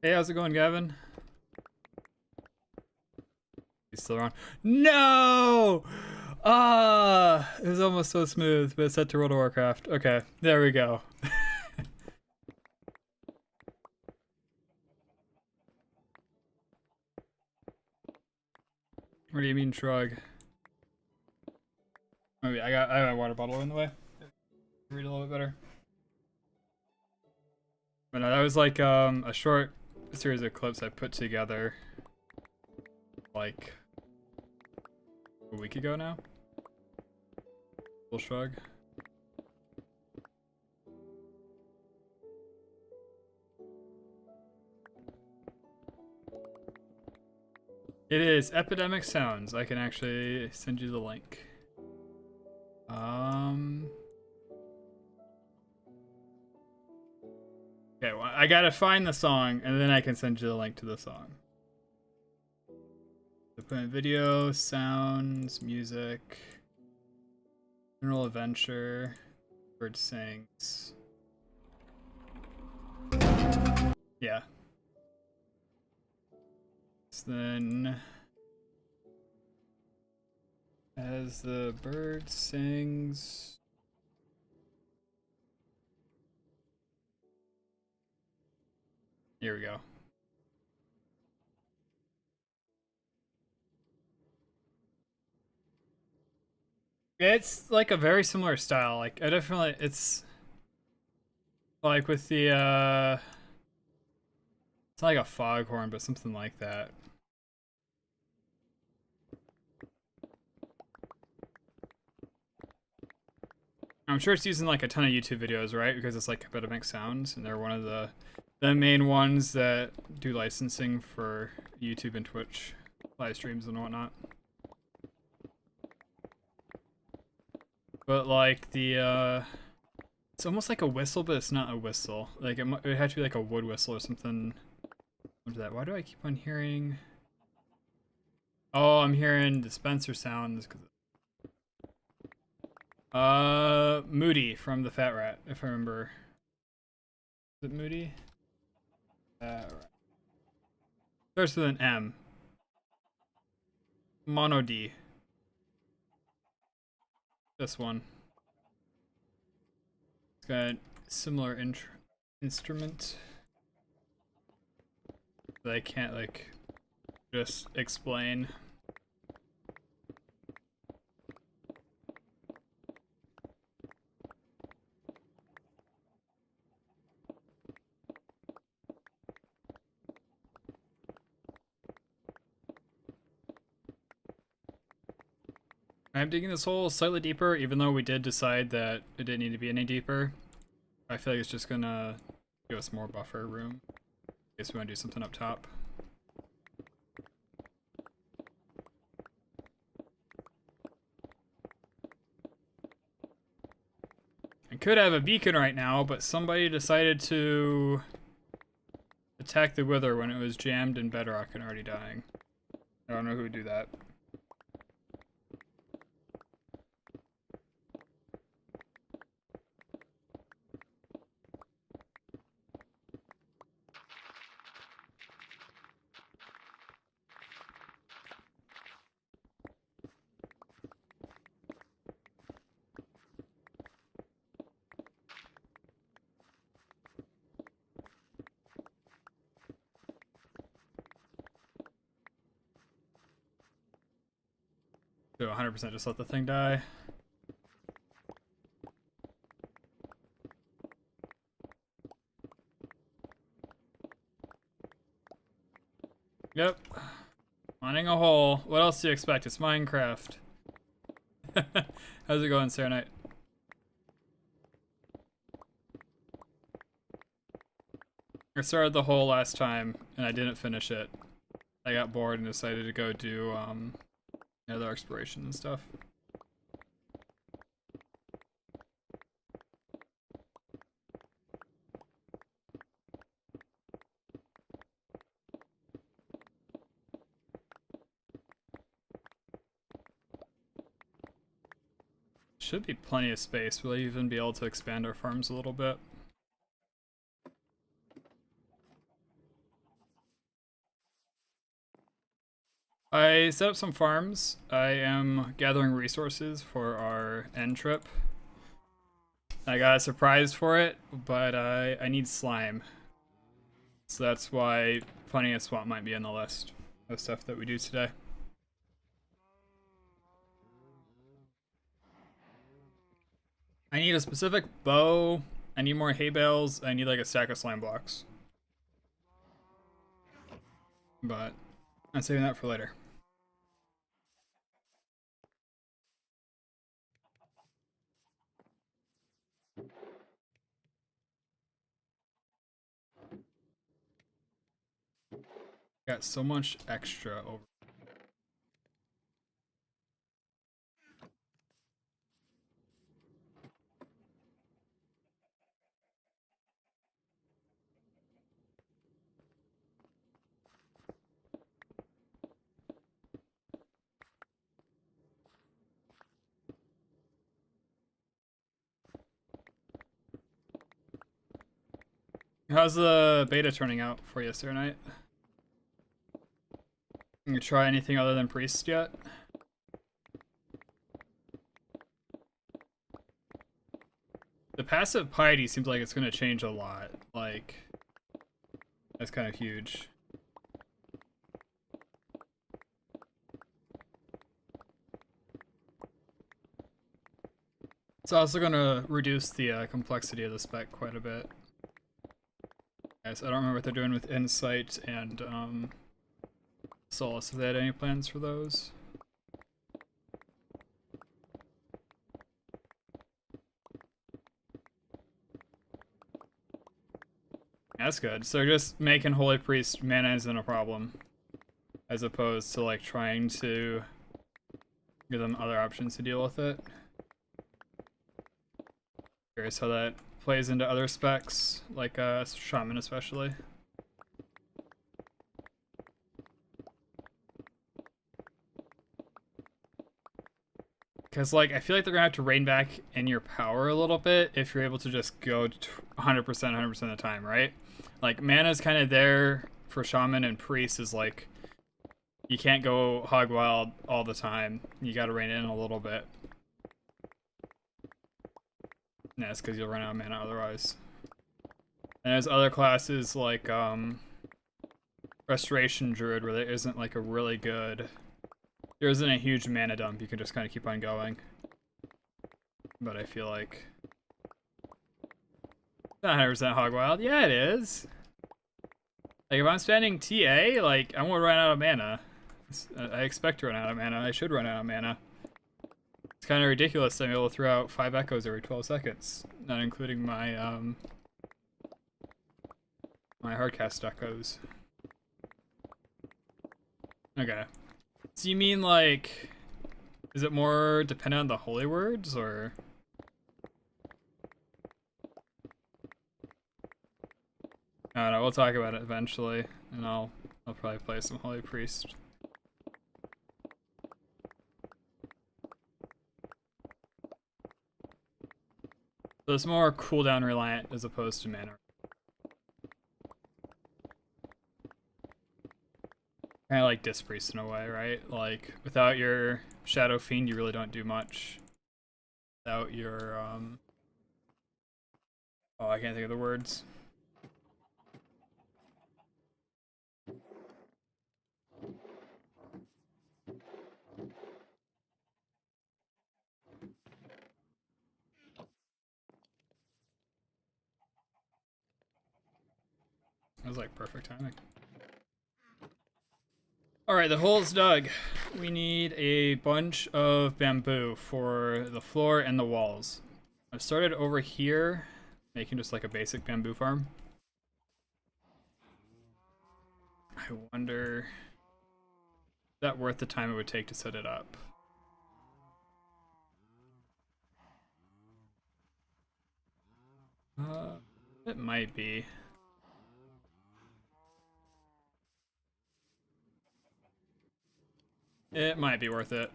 Hey, how's it going, Gavin? He's still around. No! It was almost so smooth, but it's set to World of Warcraft. Okay, there we go. What do you mean, shrug? Maybe I have a water bottle in the way. Read a little bit better. But no, that was like a short series of clips I put together like a week ago now. Little shrug. It is Epidemic Sounds. I can actually send you the link. Okay, well, I gotta find the song and then I can send you the link to the song. So put in video, sounds, music, general adventure, bird sings. Yeah. So then, as the bird sings. Here we go. It's like a very similar style. Like I definitely, it's like with the it's not like a foghorn, but something like that. I'm sure it's using like a ton of YouTube videos, right? Because it's like Epidemic Sounds, and they're one of the main ones that do licensing for YouTube and Twitch live streams and whatnot. But like the it's almost like a whistle, but it's not a whistle. Like it would have to be like a wood whistle or something. What's that? Why do I keep on hearing? Oh, I'm hearing dispenser sounds. Moody from the Fat Rat, if I remember. Is it Moody? Fat Rat. Starts with an M. Mono D. This one. It's got a similar instrument that I can't like just explain. I'm digging this hole slightly deeper, even though we did decide that it didn't need to be any deeper. I feel like it's just gonna give us more buffer room in case we want to do something up top. I could have a beacon right now, but somebody decided to attack the wither when it was jammed in bedrock and already dying. I don't know who would do that. So 100% just let the thing die. Yep. Mining a hole. What else do you expect? It's Minecraft. How's it going, Sarah Knight? I started the hole last time and I didn't finish it. I got bored and decided to go do other exploration and stuff. Should be plenty of space. We'll even be able to expand our farms a little bit. I set up some farms. I am gathering resources for our end trip. I got a surprise for it, but I need slime. So that's why finding a swamp might be on the list of stuff that we do today. I need a specific bow. I need more hay bales. I need like a stack of slime blocks. But I'm saving that for later. Got so much extra over. How's the beta turning out for you, Sir Knight? You try anything other than priest yet? The passive piety seems like it's gonna change a lot. Like, that's kind of huge. It's also gonna reduce the complexity of the spec quite a bit. Guys, I don't remember what they're doing with Insight and Solace. If they had any plans for those. That's good. So just making Holy Priest mana isn't a problem, as opposed to like trying to give them other options to deal with it. Curious how that plays into other specs, like Shaman especially. Because, like, I feel like they're gonna have to rein back in your power a little bit if you're able to just go 100% of the time, right? Like, mana's kind of there for Shaman, and Priest is like, you can't go hog wild all the time. You gotta rein it in a little bit. And that's because you'll run out of mana otherwise. And there's other classes like Restoration Druid where there isn't like a really good... There isn't a huge mana dump, you can just kind of keep on going. But I feel like... It's not 100% hog wild. Yeah, it is! Like, if I'm spending TA, like, I won't run out of mana. I expect to run out of mana. I should run out of mana. It's kind of ridiculous that I'm able to throw out 5 echoes every 12 seconds, not including my, my hardcast echoes. Okay. So you mean, like, is it more dependent on the holy words, or? I don't know, we'll talk about it eventually, and I'll probably play some Holy Priest. So it's more cooldown reliant as opposed to mana. Kind of like Disc Priest in a way, right? Like, without your Shadow Fiend, you really don't do much. Without your, oh, I can't think of the words. That was like perfect timing. Alright, the hole's dug. We need a bunch of bamboo for the floor and the walls. I've started over here, making just like a basic bamboo farm. I wonder, is that worth the time it would take to set it up? It might be. It might be worth it.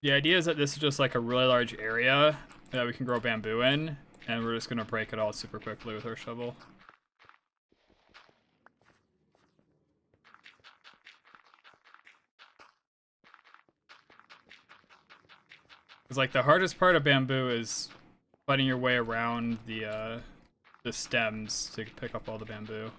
The idea is that this is just like a really large area that we can grow bamboo in, and we're just gonna break it all super quickly with our shovel. Because like the hardest part of bamboo is fighting your way around the stems to pick up all the bamboo.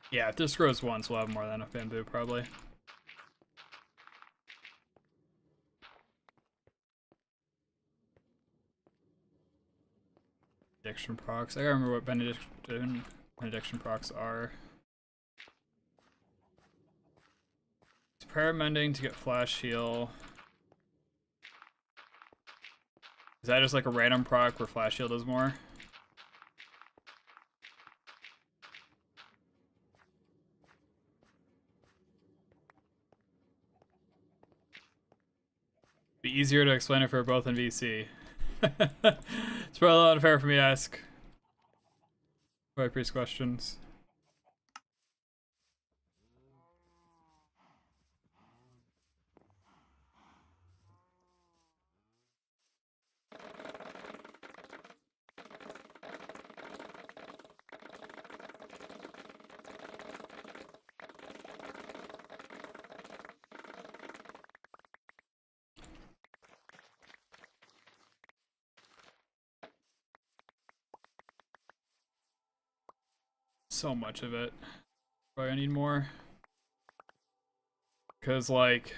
Yeah, if this grows once, we'll have more than enough bamboo, probably. Benediction procs. I gotta remember what benediction procs are. It's prayer mending to get flash heal. Is that just like a random proc where flash heal does more? Be easier to explain if we're both in VC. It's probably a little unfair for me to ask high priest questions. So much of it. Probably I need more. Because, like,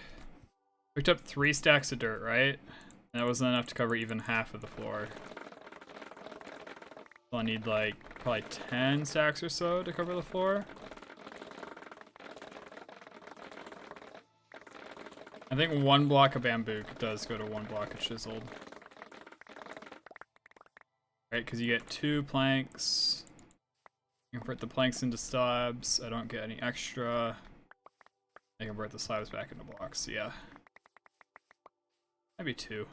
picked up 3 stacks of dirt, right? And that wasn't enough to cover even half of the floor. So I need, like, probably 10 stacks or so to cover the floor. I think 1 block of bamboo does go to 1 block of chiseled. Right, because you get 2 planks. You convert the planks into slabs. I don't get any extra. I convert the slabs back into blocks. Yeah. Maybe 2.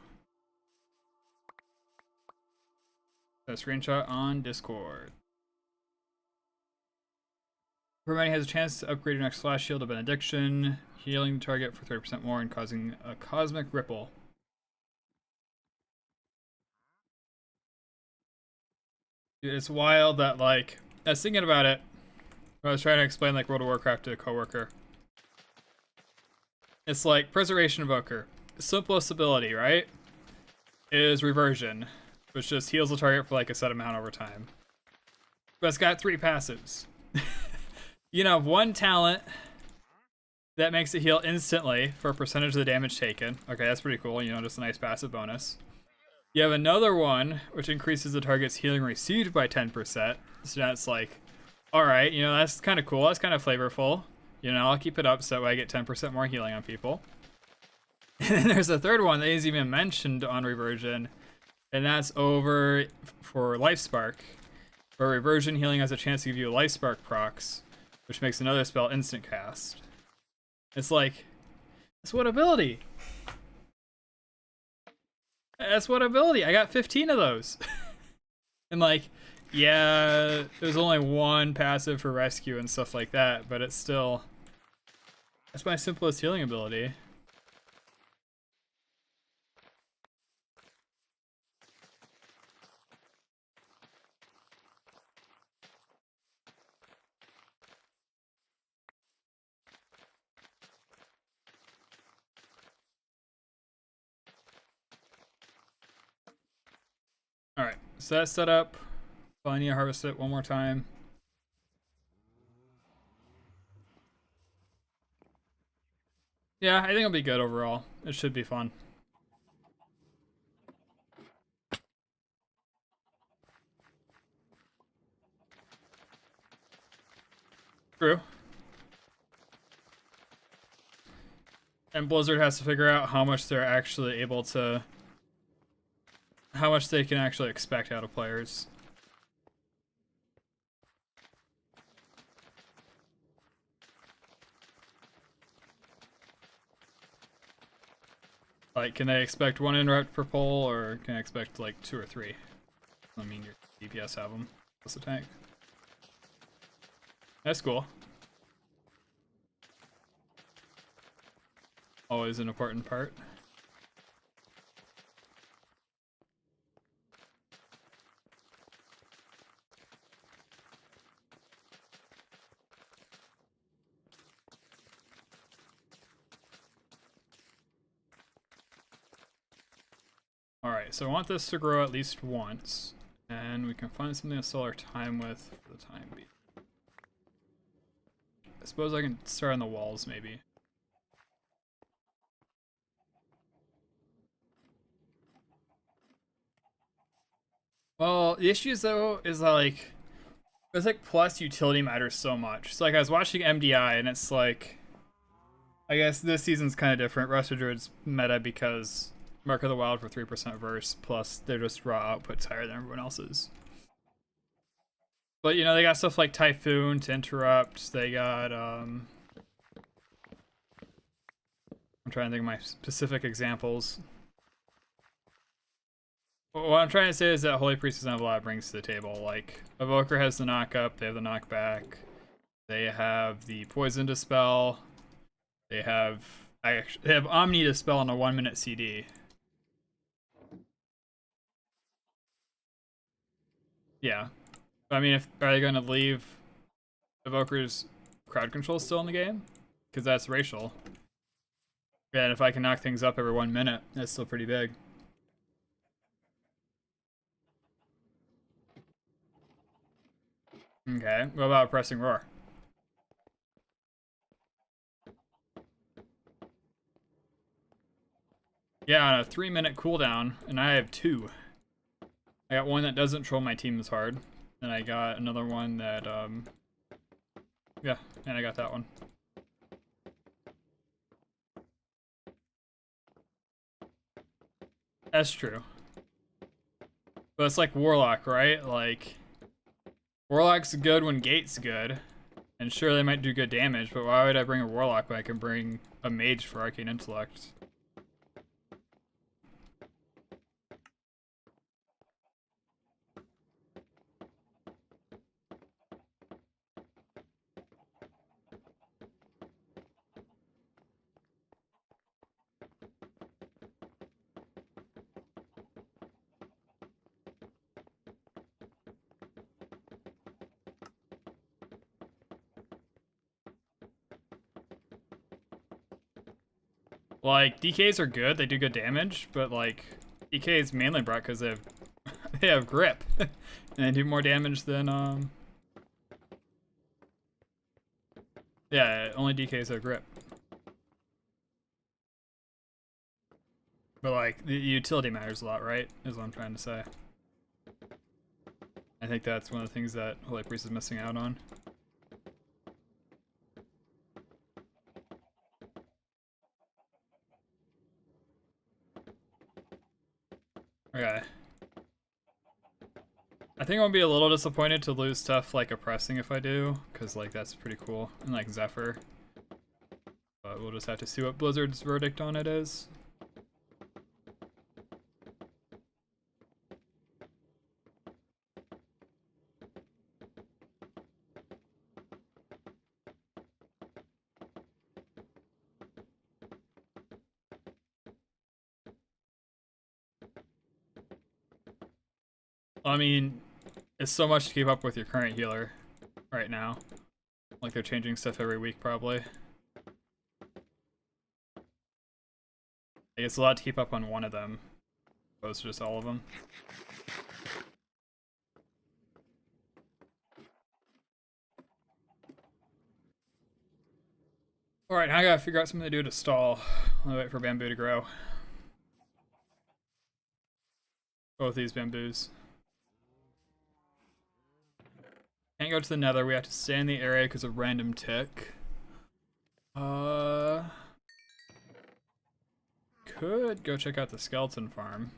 A screenshot on Discord. Everybody has a chance to upgrade your next flash shield to benediction, healing the target for 30% more and causing a cosmic ripple. Dude, it's wild that, like, I was thinking about it when I was trying to explain, like, World of Warcraft to a coworker. It's like Preservation Invoker. The simplest ability, right? Is Reversion, which just heals the target for like a set amount over time. But it's got 3 passives. You know, 1 talent that makes it heal instantly for a percentage of the damage taken. Okay, that's pretty cool. You know, just a nice passive bonus. You have another one, which increases the target's healing received by 10%. So that's like, alright, you know, that's kind of cool. That's kind of flavorful. You know, I'll keep it up so I get 10% more healing on people. And then there's a third one that is even mentioned on Reversion, and that's over for Life Spark. For Reversion, healing has a chance to give you Life Spark procs, which makes another spell instant cast. It's like, that's what ability? That's what ability? I got 15 of those. And like, yeah, there's only 1 passive for rescue and stuff like that, but it's still, that's my simplest healing ability. Alright, so that's set up. I need to harvest it one more time. Yeah, I think it'll be good overall. It should be fun. True. And Blizzard has to figure out how much they're actually able to, how much they can actually expect out of players. Like, can they expect 1 interrupt per pull, or can I expect like 2 or 3? I mean, your DPS have them. Plus the tank. That's cool. Always an important part. Alright, so I want this to grow at least once. And we can find something to fill our time with for the time being. I suppose I can start on the walls, maybe. Well, the issues though is like it's like plus utility matters so much. So like I was watching MDI and it's like I guess this season's kind of different. Rusted Druid's meta because Mark of the Wild for 3% verse plus they're just raw outputs higher than everyone else's. But you know they got stuff like Typhoon to interrupt. They got I'm trying to think of my specific examples. What I'm trying to say is that Holy Priest doesn't have a lot of brings to the table. Like, Evoker has the knock up, they have the knockback, they have the Poison Dispel, they have Omni Dispel on a 1-minute CD. Yeah. I mean, are they going to leave Evoker's crowd control still in the game? Because that's racial. Yeah, and if I can knock things up every 1 minute, that's still pretty big. Okay, what about Pressing Roar? Yeah, on a 3-minute cooldown, and I have 2. I got one that doesn't troll my team as hard, and I got another one that, yeah, and I got that one. That's true. But it's like Warlock, right? Like, Warlock's good when Gate's good. And sure, they might do good damage, but why would I bring a Warlock when I can bring a Mage for Arcane Intellect? Like, DKs are good, they do good damage, but like, DK is mainly brought because they have, they have grip. And they do more damage than, yeah, only DKs have grip. But like, the utility matters a lot, right? Is what I'm trying to say. I think that's one of the things that Holy Priest is missing out on. Okay. I think I'll be a little disappointed to lose stuff like Oppressing if I do, because like that's pretty cool, and like Zephyr. But we'll just have to see what Blizzard's verdict on it is. I mean, it's so much to keep up with your current healer right now. Like they're changing stuff every week probably. It's a lot to keep up on one of them, opposed to just all of them. Alright, now I gotta figure out something to do to stall. I'll wait for bamboo to grow. Both these bamboos. Can't go to the nether, we have to stay in the area because of random tick. Could go check out the skeleton farm.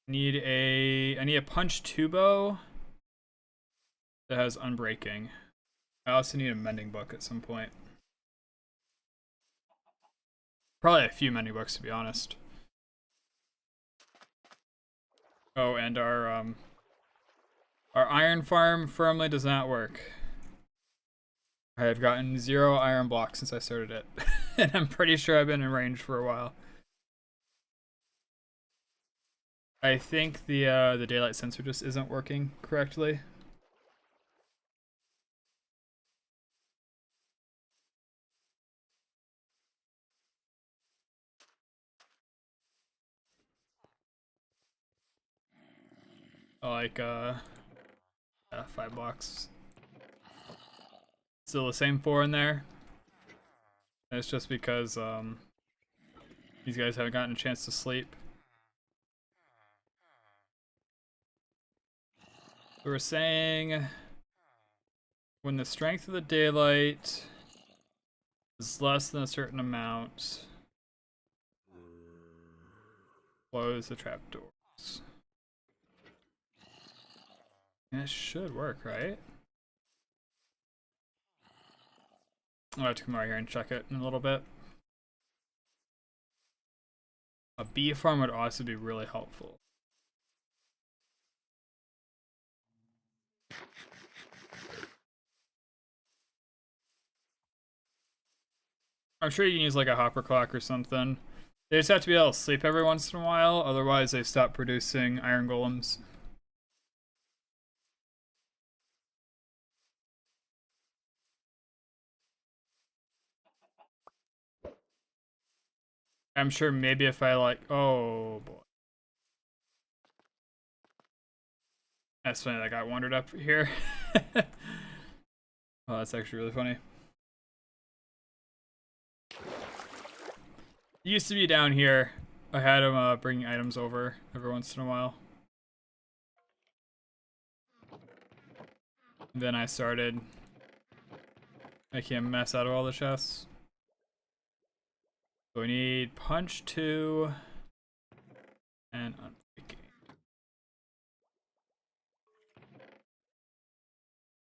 I need a punch 2 bow that has unbreaking. I also need a mending book at some point. Probably a few mending books to be honest. Oh, and our iron farm firmly does not work. I have gotten 0 iron blocks since I started it. And I'm pretty sure I've been in range for a while. I think the daylight sensor just isn't working correctly. Like, yeah, 5 blocks. Still the same 4 in there. And it's just because, these guys haven't gotten a chance to sleep. So we're saying when the strength of the daylight is less than a certain amount, close the trapdoors. That should work, right? I'll have to come over here and check it in a little bit. A bee farm would also be really helpful. I'm sure you can use like a hopper clock or something. They just have to be able to sleep every once in a while, otherwise they stop producing iron golems. I'm sure maybe if I like, oh boy. That's funny, that guy wandered up here. Oh, that's actually really funny. He used to be down here. I had him bringing items over every once in a while. And then I started making a mess out of all the chests. So we need punch 2 and unbreaking.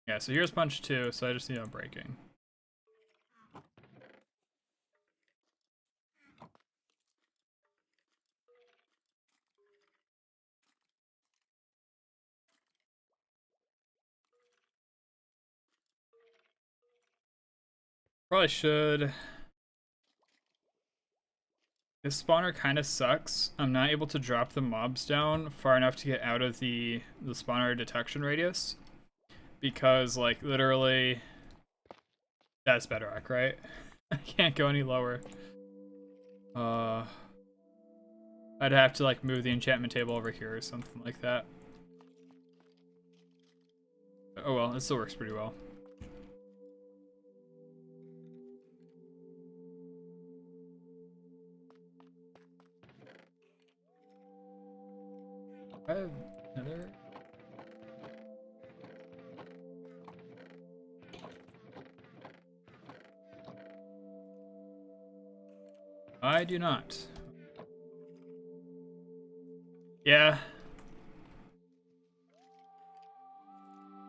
Yeah, so here's punch 2, so I just need unbreaking. Probably should. This spawner kind of sucks. I'm not able to drop the mobs down far enough to get out of the spawner detection radius. Because, like, literally, that's bedrock, right? I can't go any lower. I'd have to, like, move the enchantment table over here or something like that. Oh well, it still works pretty well. I have another. I do not. Yeah.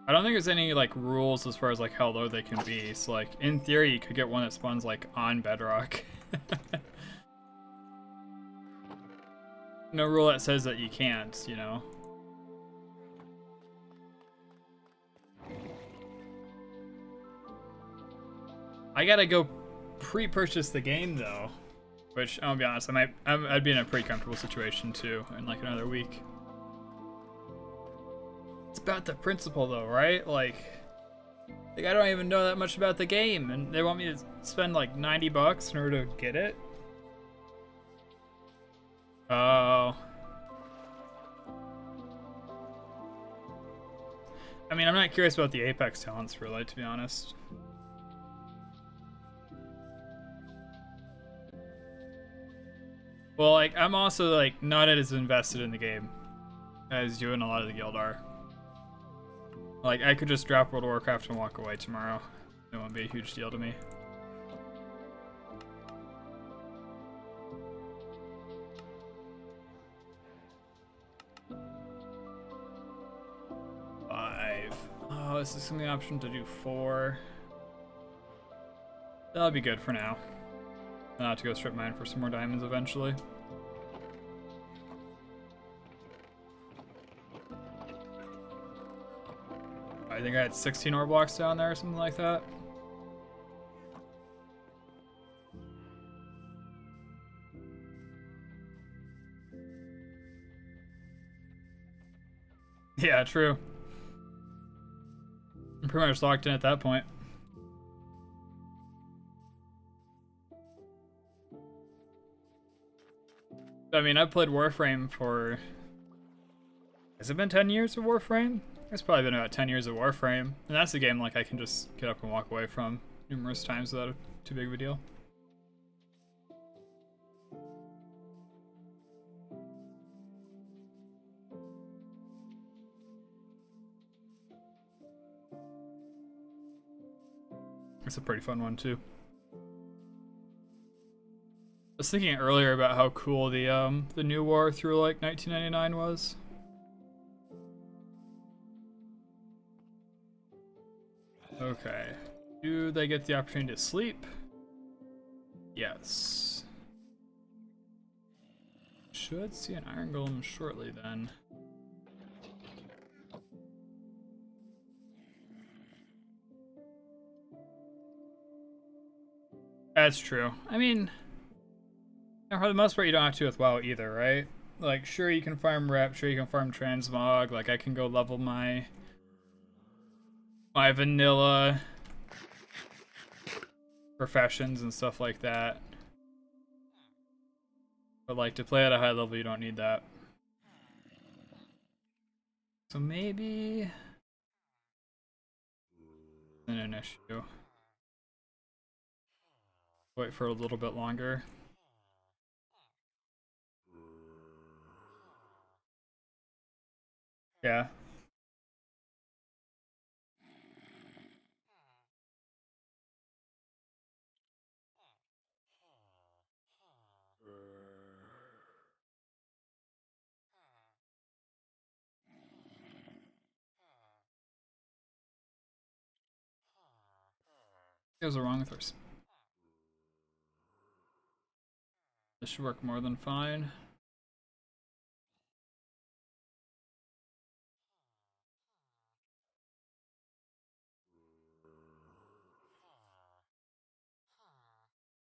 I don't think there's any like rules as far as like how low they can be. So like in theory you could get one that spawns like on bedrock. No rule that says that you can't, you know. I gotta go pre-purchase the game though, which I'll be honest, I'd be in a pretty comfortable situation too in like another week. It's about the principle though, right? Like I don't even know that much about the game, and they want me to spend like $90 in order to get it. Oh. I mean, I'm not curious about the Apex talents really, to be honest. Well, like, I'm also, like, not as invested in the game as you and a lot of the guild are. Like, I could just drop World of Warcraft and walk away tomorrow. It won't be a huge deal to me. Oh, is this gonna be an option to do 4? That'll be good for now. I'll have to go strip mine for some more diamonds eventually. I think I had 16 ore blocks down there or something like that. Yeah, true. I'm pretty much locked in at that point. I mean, I've played Warframe for Has it been 10 years of Warframe? It's probably been about 10 years of Warframe. And that's a game like I can just get up and walk away from numerous times without too big of a deal. It's a pretty fun one too. I was thinking earlier about how cool the new war through like 1999 was. Okay. Do they get the opportunity to sleep? Yes. Should see an iron golem shortly then. That's true. I mean, for the most part, you don't have to with WoW either, right? Like, sure, you can farm rep, sure, you can farm transmog. Like, I can go level my vanilla professions and stuff like that. But like, to play at a high level, you don't need that. So maybe an issue. Wait for a little bit longer. Yeah. What was wrong with her? This should work more than fine.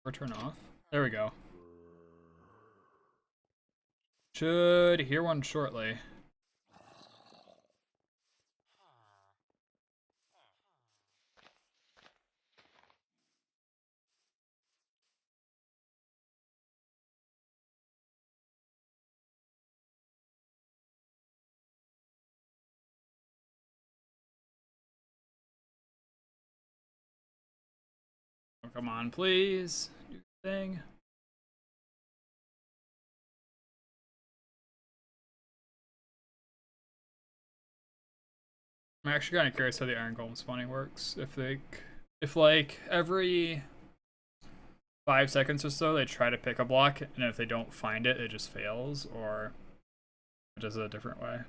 Or turn off. There we go. Should hear one shortly. Oh, come on, please. Do your thing. I'm actually kind of curious how the iron golem spawning works. If like every 5 seconds or so they try to pick a block, and if they don't find it, it just fails, or it does it a different way.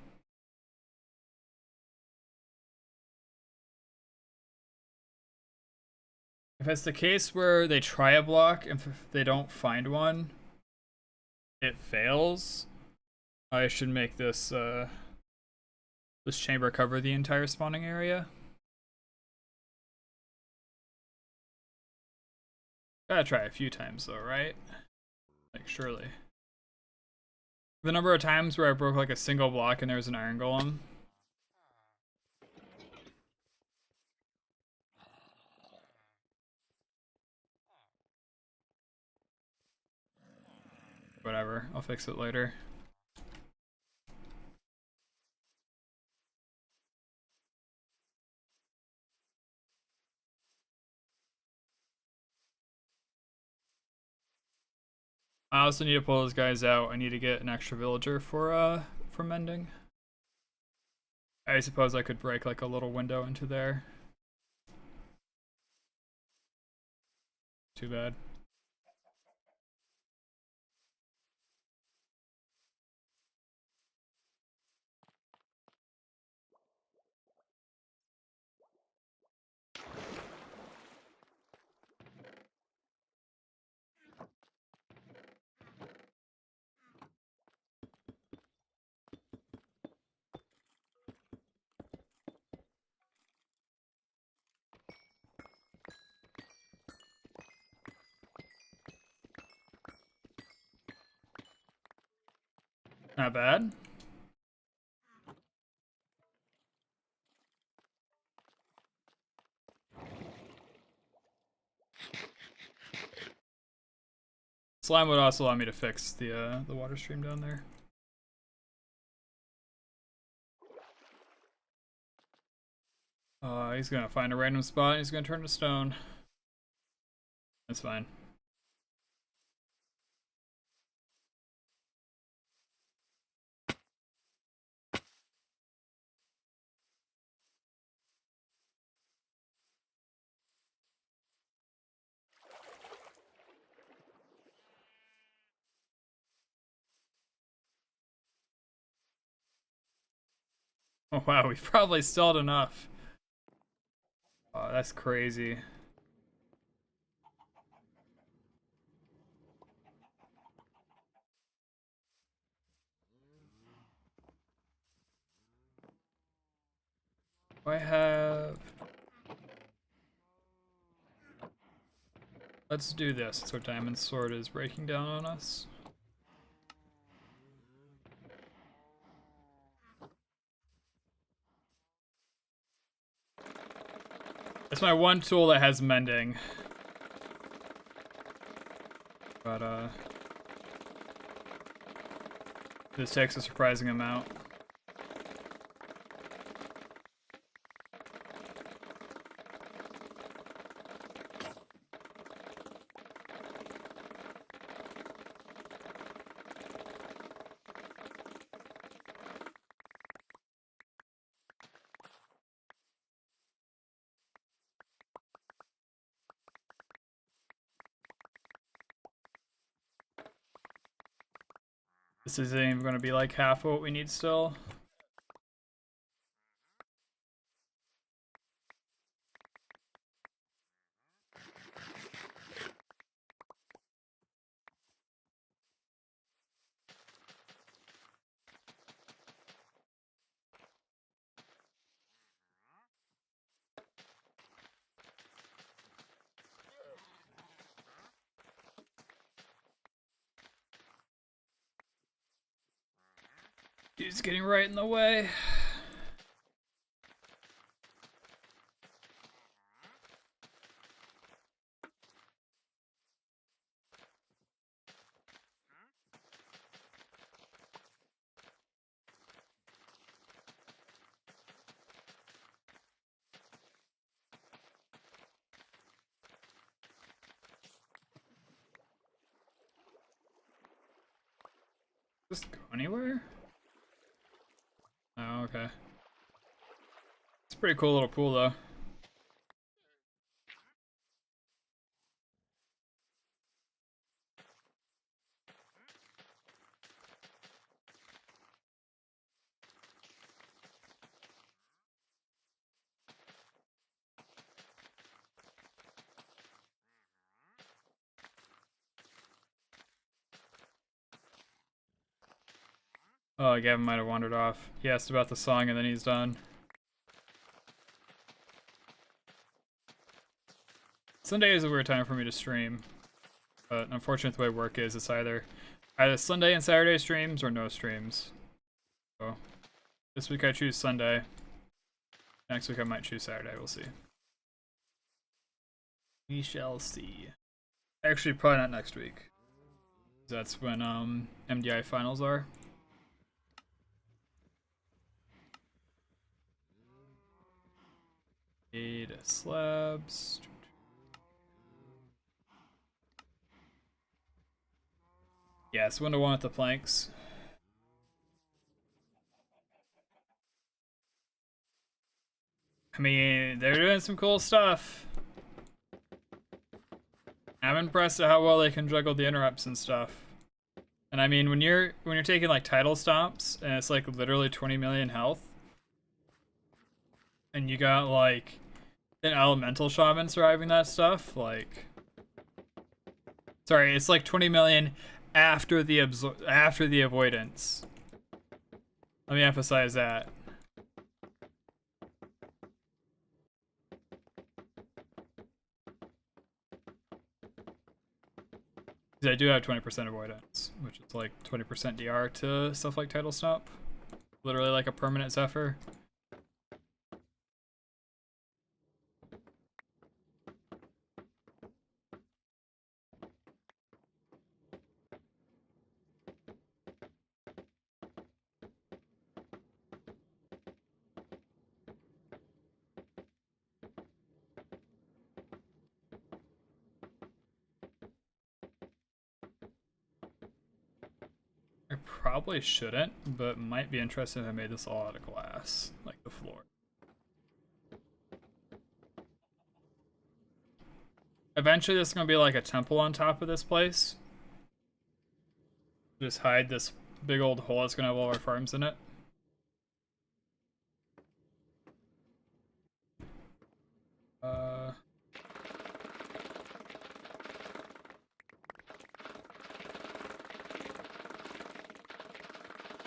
If it's the case where they try a block, and if they don't find one, it fails, I should make this this chamber cover the entire spawning area. Gotta try a few times though, right? Like, surely. The number of times where I broke like a single block and there was an iron golem. Whatever, I'll fix it later. I also need to pull those guys out. I need to get an extra villager for mending. I suppose I could break like a little window into there. Too bad. Not bad. Slime would also allow me to fix the water stream down there. He's gonna find a random spot and he's gonna turn to stone. That's fine. Oh wow, we probably stalled enough. Oh, that's crazy. I have... Let's do this. So Diamond Sword is breaking down on us. It's my one tool that has mending. But, this takes a surprising amount. This isn't even going to be like half of what we need still. Dude's getting right in the way. Just go anywhere? Oh, okay. It's a pretty cool little pool, though. Oh, Gavin might have wandered off. He asked about the song and then he's done. Sunday is a weird time for me to stream. But unfortunately the way work is, it's either Sunday and Saturday streams or no streams. So this week I choose Sunday. Next week I might choose Saturday, we'll see. We shall see. Actually, probably not next week. That's when MDI finals are. Aid slabs. Yeah, it's 1-1 with the planks. I mean, they're doing some cool stuff. I'm impressed at how well they can juggle the interrupts and stuff. And I mean, when you're taking like title stomps and it's like literally 20 million health, and you got like an elemental shaman surviving that stuff, like, sorry, it's like 20 million after the avoidance. Let me emphasize that. I do have 20% avoidance, which is like 20% DR to stuff like Title Stomp. Literally like a permanent Zephyr. probably shouldn't, but might be interesting if I made this all out of glass, like the floor. Eventually this is going to be like a temple on top of this place. Just hide this big old hole that's going to have all our farms in it.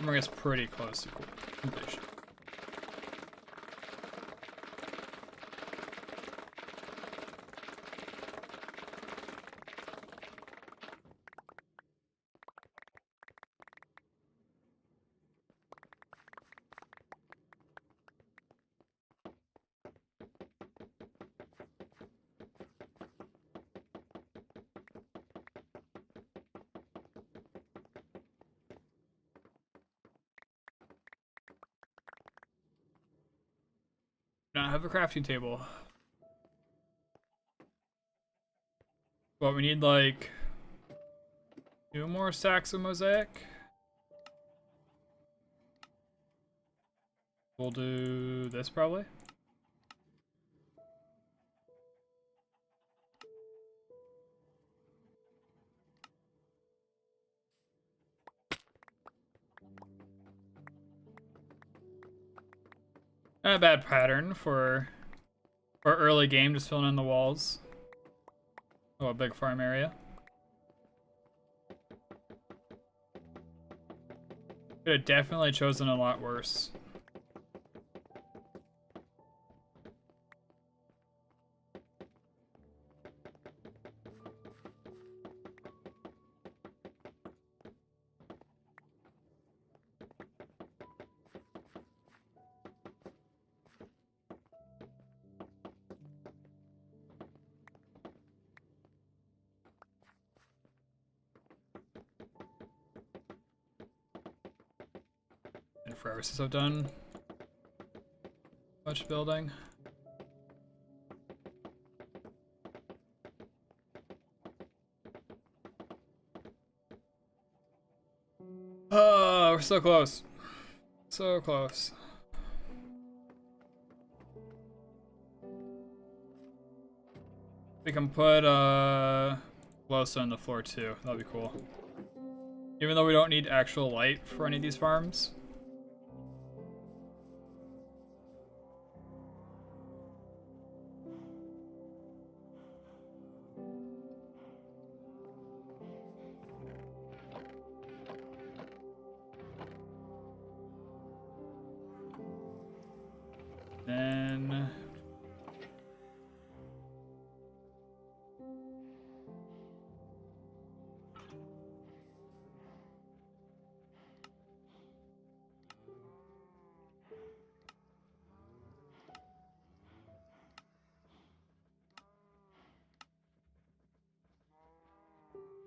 I guess pretty close to completion. Not have a crafting table. But we need like 2 more stacks of mosaic. We'll do this probably. Not a bad pattern for early game, just filling in the walls. Oh, a big farm area. Could have definitely chosen a lot worse. Forever since I've done much building. Oh, we're so close. So close. We can put glowstone on the floor too. That'd be cool. Even though we don't need actual light for any of these farms. Then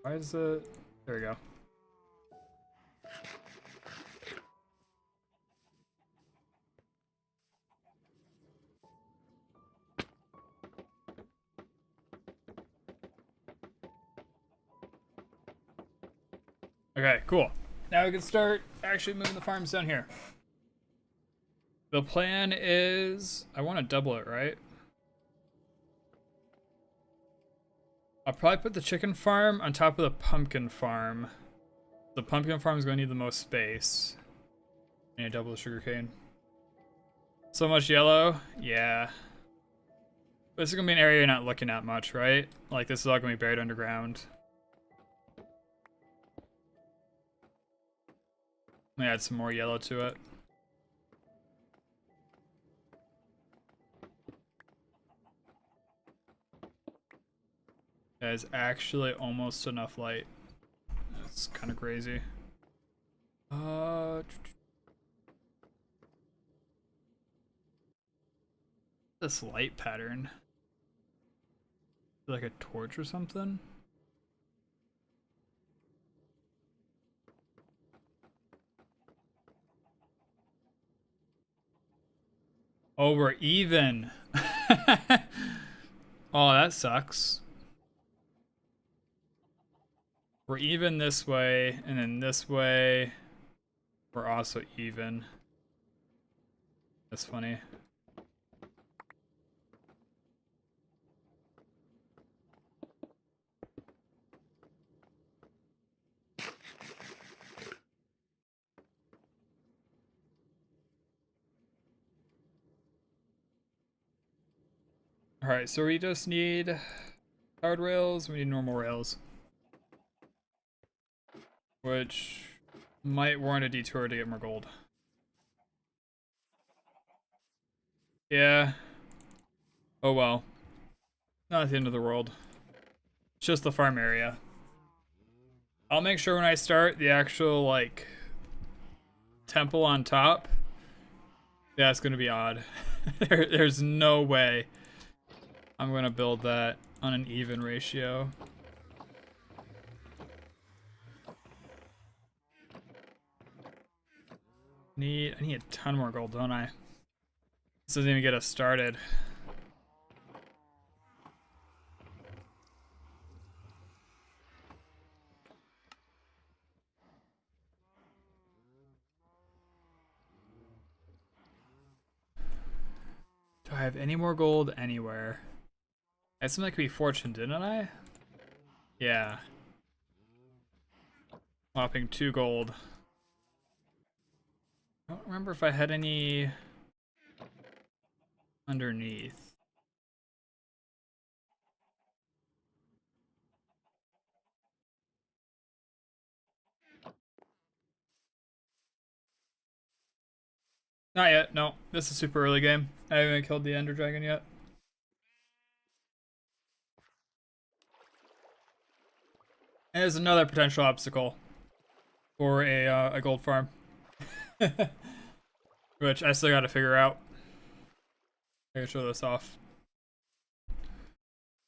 why is it? There we go. Okay, cool. Now we can start actually moving the farms down here. The plan is, I want to double it, right? I'll probably put the chicken farm on top of the pumpkin farm. The pumpkin farm is going to need the most space. I need to double the sugarcane. So much yellow? Yeah. This is going to be an area you're not looking at much, right? Like, this is all going to be buried underground. Let me add some more yellow to it. That is actually almost enough light. That's kind of crazy. This light pattern. Like a torch or something? Oh, we're even. Oh, that sucks. We're even this way, and then this way. We're also even. That's funny. Alright, so we just need powered rails, we need normal rails. Which might warrant a detour to get more gold. Yeah. Oh well. Not the end of the world. It's just the farm area. I'll make sure when I start the actual, like, temple on top, that's gonna be odd. There's no way I'm gonna build that on an even ratio. I need a ton more gold, don't I? This doesn't even get us started. Do I have any more gold anywhere? I had something that could be fortune, didn't I? Yeah. Whopping 2 gold. I don't remember if I had any underneath. Not yet, no. This is super early game. I haven't killed the Ender Dragon yet. And there's another potential obstacle for a gold farm. Which I still gotta figure out. I can show this off.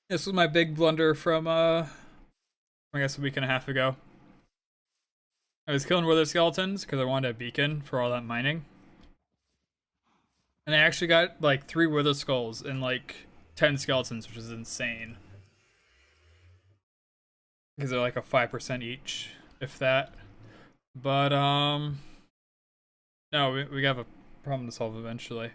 This was my big blunder from, I guess a week and a half ago. I was killing wither skeletons because I wanted a beacon for all that mining. And I actually got like 3 wither skulls and like 10 skeletons, which is insane. Because they're like a 5% each, if that. But, no, we have a problem to solve eventually.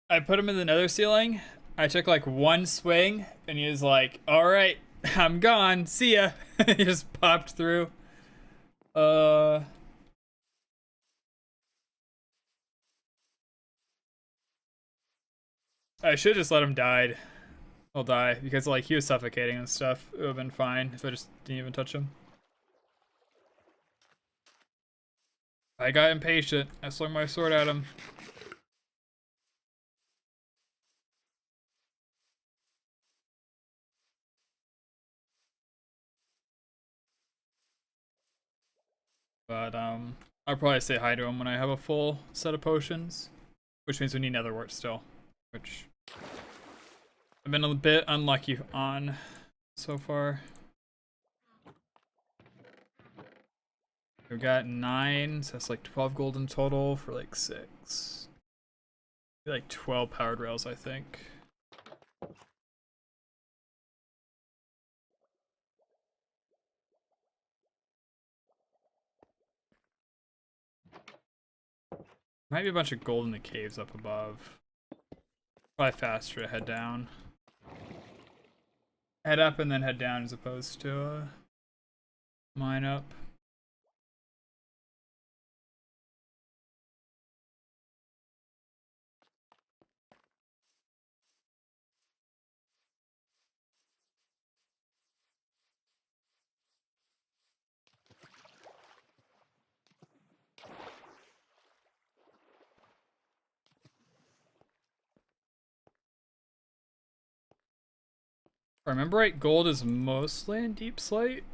I put him in the nether ceiling. I took like 1 swing, and he was like, alright, I'm gone, see ya. He just popped through. I should just let him die. He'll die, because like he was suffocating and stuff. It would have been fine if I just didn't even touch him. I got impatient. I swung my sword at him. But, I'll probably say hi to him when I have a full set of potions. Which means we need nether wart still. Which I've been a bit unlucky on so far. We've got 9, so that's like 12 gold in total for like 6. Like 12 powered rails, I think. Might be a bunch of gold in the caves up above. Probably faster to head down. Head up and then head down as opposed to mine up. If I remember right, gold is mostly in deep slate.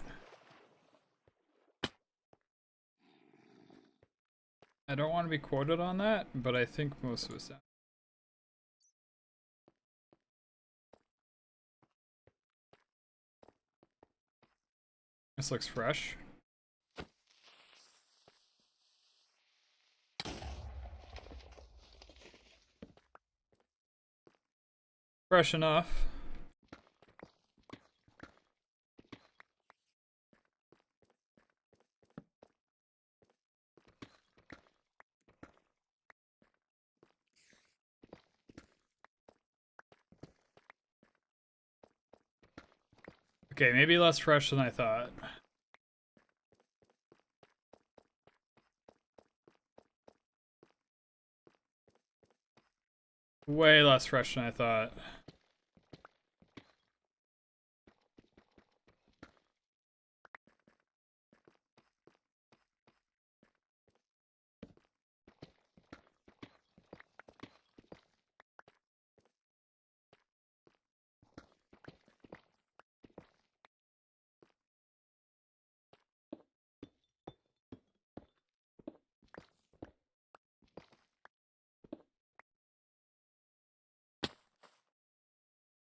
I don't want to be quoted on that, but I think most of it's that. This looks fresh. Fresh enough. Okay, maybe less fresh than I thought. Way less fresh than I thought.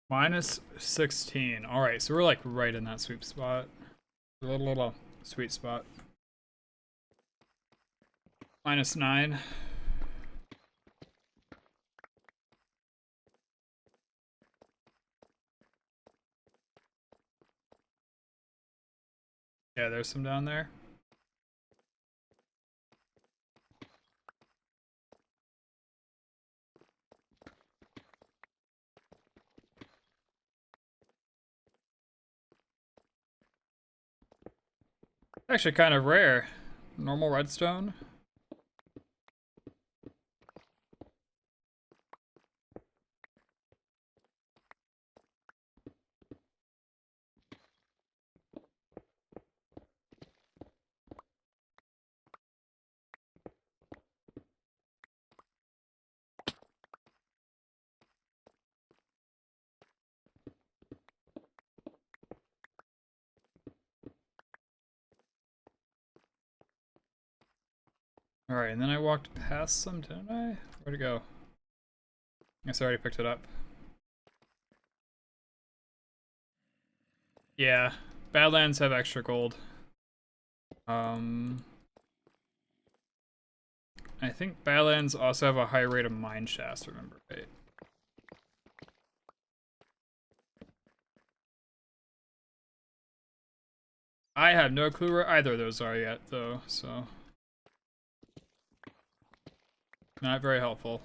Minus 16. Alright, so we're like right in that sweet spot. A little sweet spot. Minus 9. Yeah, there's some down there. Actually kind of rare. Normal redstone. Alright, and then I walked past some, didn't I? Where'd it go? I guess I already picked it up. Yeah, Badlands have extra gold. I think Badlands also have a high rate of mine shafts, remember, right? I have no clue where either of those are yet, though, so... Not very helpful.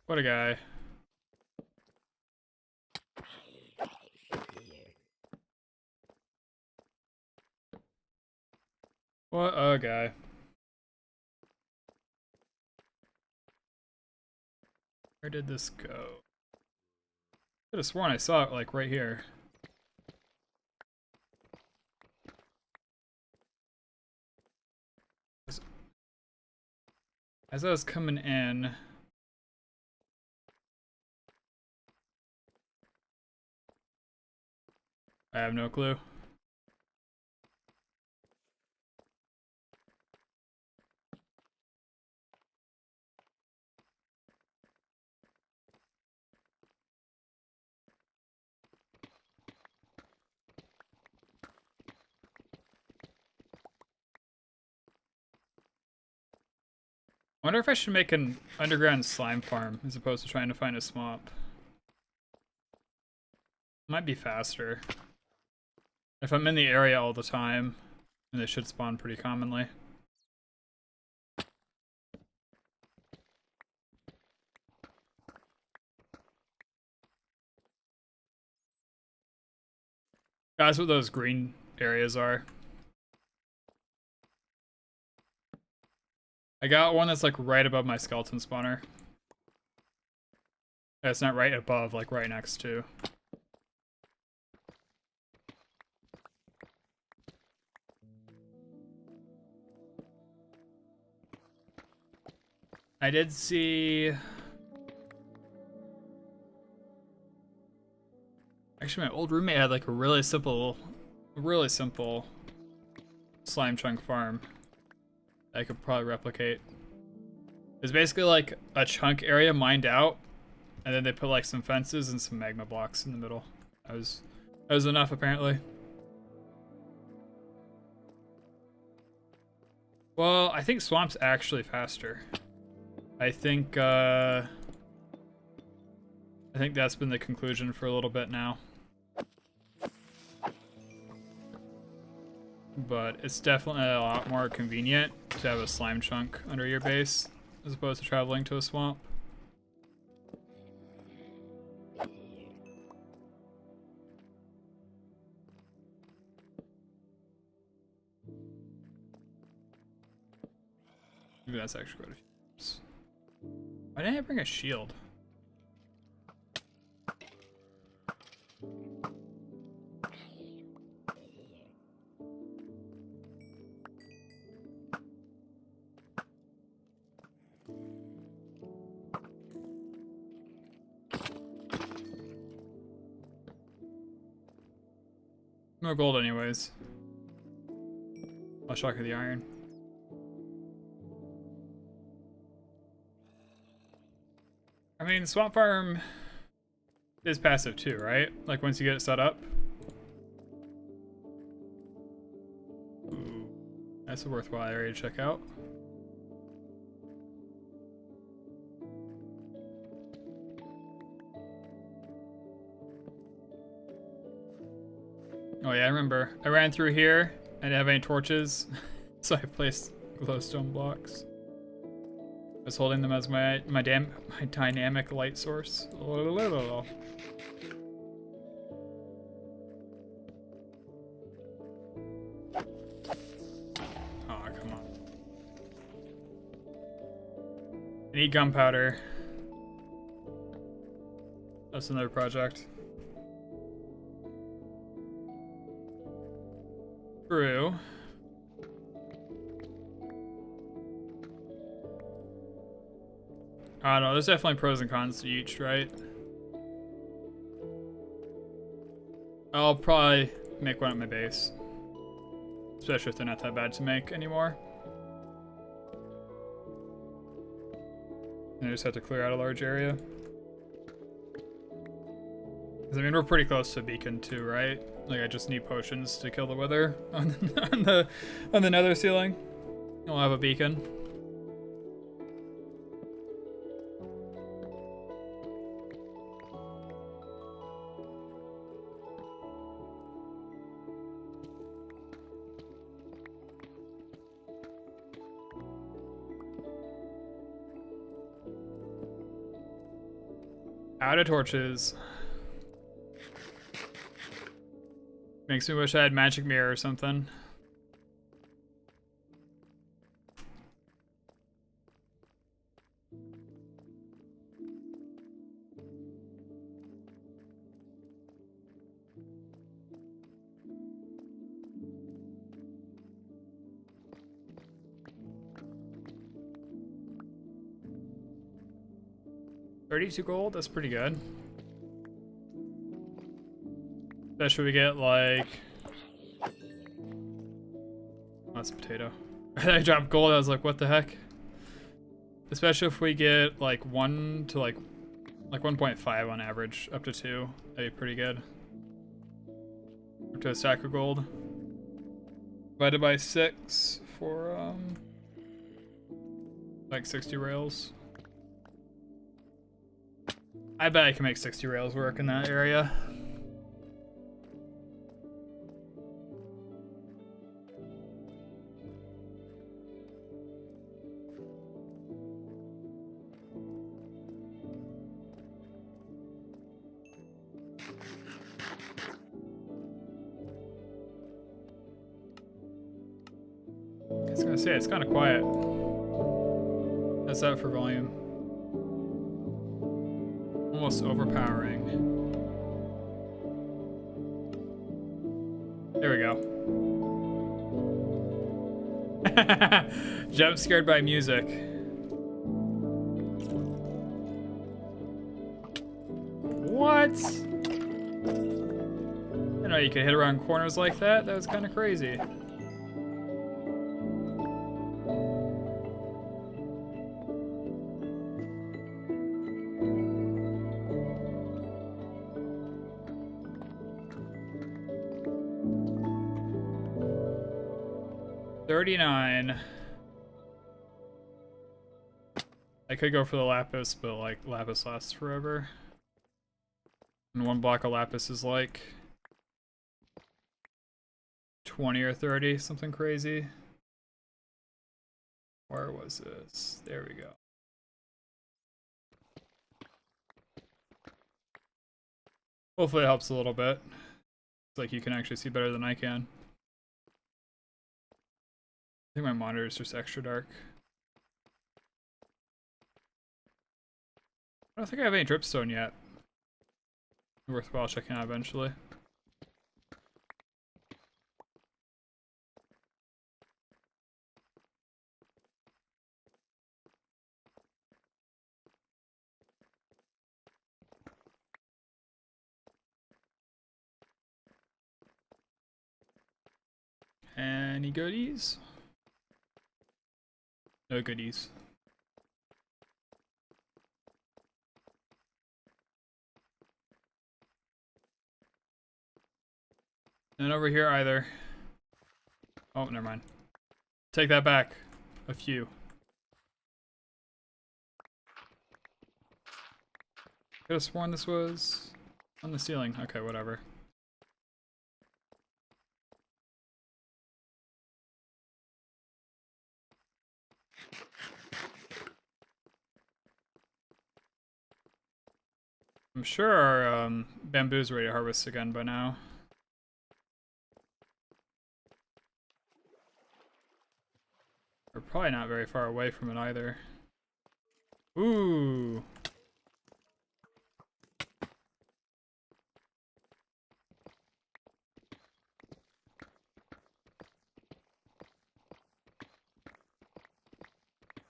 What a guy. What a guy. Where did this go? Could have sworn I saw it like right here. As I was coming in, I have no clue. I wonder if I should make an underground slime farm as opposed to trying to find a swamp. Might be faster. If I'm in the area all the time, and they should spawn pretty commonly. That's what those green areas are. I got one that's like right above my skeleton spawner. It's not right above, like right next to. I did see... Actually, my old roommate had like a really simple slime chunk farm that I could probably replicate. It's basically like a chunk area mined out, and then they put like some fences and some magma blocks in the middle. That was enough apparently. Well, I think swamp's actually faster. I think that's been the conclusion for a little bit now. But it's definitely a lot more convenient to have a slime chunk under your base as opposed to traveling to a swamp. Maybe that's actually quite a few. Why didn't I bring a shield? No gold anyways. I'll shock of the iron. I mean, Swamp Farm is passive too, right? Like once you get it set up. Ooh, that's a worthwhile area to check out. Oh yeah, I remember. I ran through here. I didn't have any torches, so I placed glowstone blocks. I was holding them as my dynamic light source. Oh, come on. I need gunpowder. That's another project. True. I don't know, there's definitely pros and cons to each, right? I'll probably make one at my base. Especially if they're not that bad to make anymore. And I just have to clear out a large area. Because I mean, we're pretty close to a beacon too, right? Like I just need potions to kill the wither on the nether ceiling. And we'll have a beacon. Out of torches. Makes me wish I had magic mirror or something. $32 gold, that's pretty good. Especially we get like... Oh, that's a potato. I dropped gold, I was like, what the heck? Especially if we get like 1 to like 1.5 on average, up to 2. That'd be pretty good. Up to a stack of gold. Divided by 6 for like 60 rails. I bet I can make 60 rails work in that area. I was gonna say, it's kind of quiet. How's that for volume? Almost overpowering. There we go. Jump scared by music. What? I didn't know you could hit around corners like that. That was kind of crazy. $39. I could go for the lapis, but like lapis lasts forever. And one block of lapis is like 20 or 30, something crazy. Where was this? There we go. Hopefully it helps a little bit. It's like you can actually see better than I can. I think my monitor is just extra dark. I don't think I have any dripstone yet. Worthwhile checking out eventually. Any goodies? No goodies. None over here either. Oh, never mind. Take that back. A few. Could have sworn this was on the ceiling. Okay, whatever. I'm sure our bamboo's ready to harvest again by now. We're probably not very far away from it either. Ooh.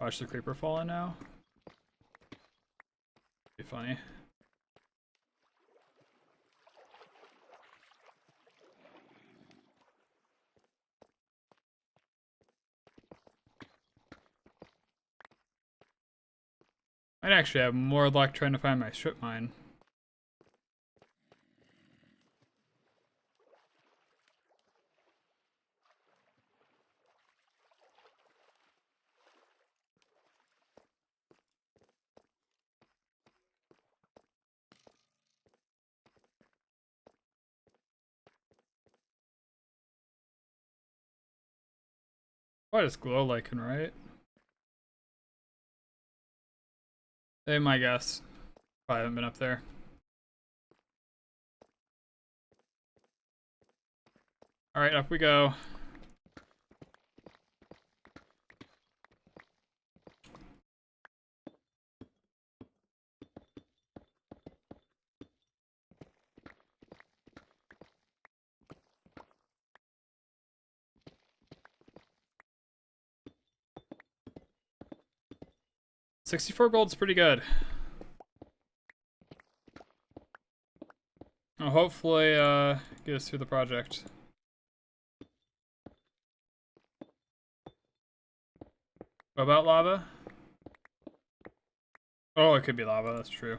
Watch the creeper fall in now. Be funny. I'd actually have more luck trying to find my strip mine. What is glow lichen, right? They my guess. Probably haven't been up there. Alright, up we go. $64 gold's pretty good. I'll hopefully get us through the project. What about lava? Oh, it could be lava, that's true.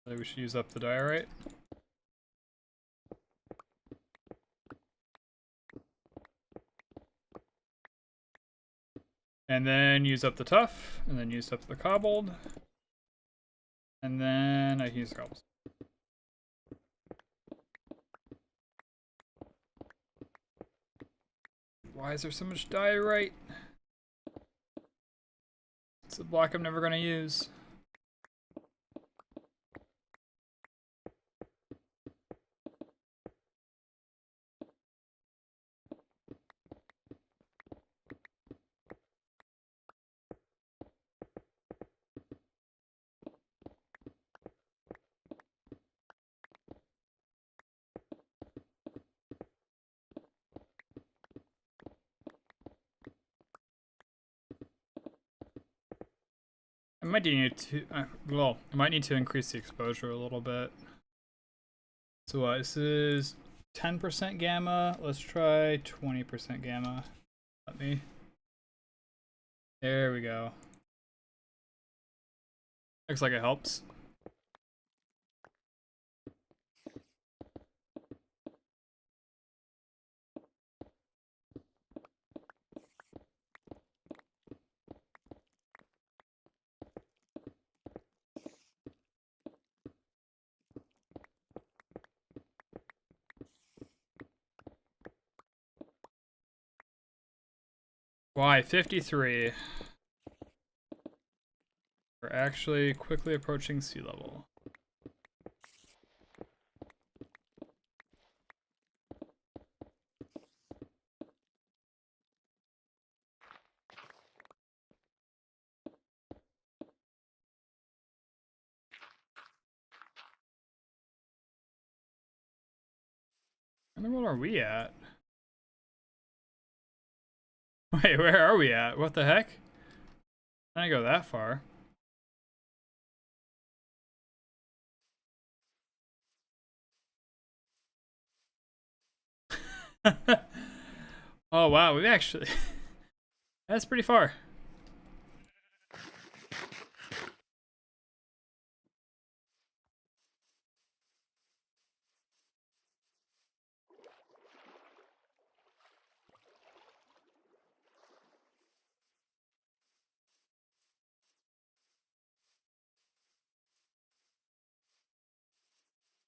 Maybe we should use up the diorite. And then use up the tuff, and then use up the cobbled. And then I can use the cobbles. Why is there so much diorite? It's a block I'm never gonna use. I might need to, I might need to increase the exposure a little bit. So this is 10% gamma. Let's try 20% gamma. Let me. There we go. Looks like it helps. Why 53? We're actually quickly approaching sea level. Where in the world are we at? Wait, where are we at? What the heck? I didn't go that far. Oh wow, we actually that's pretty far.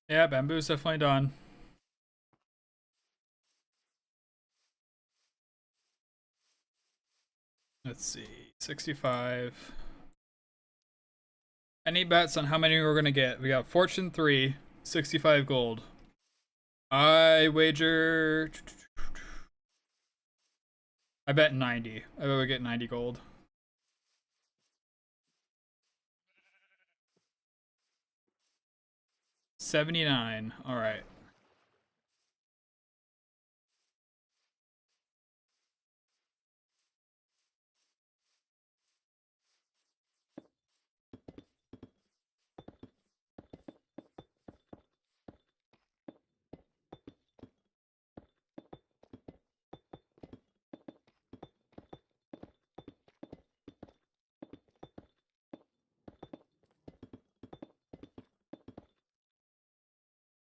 Yeah, bamboo's definitely done. Let's see, 65. Any bets on how many we're gonna get? We got Fortune 3, 65 gold. I wager. I bet 90. I bet we get 90 gold. $79. All right.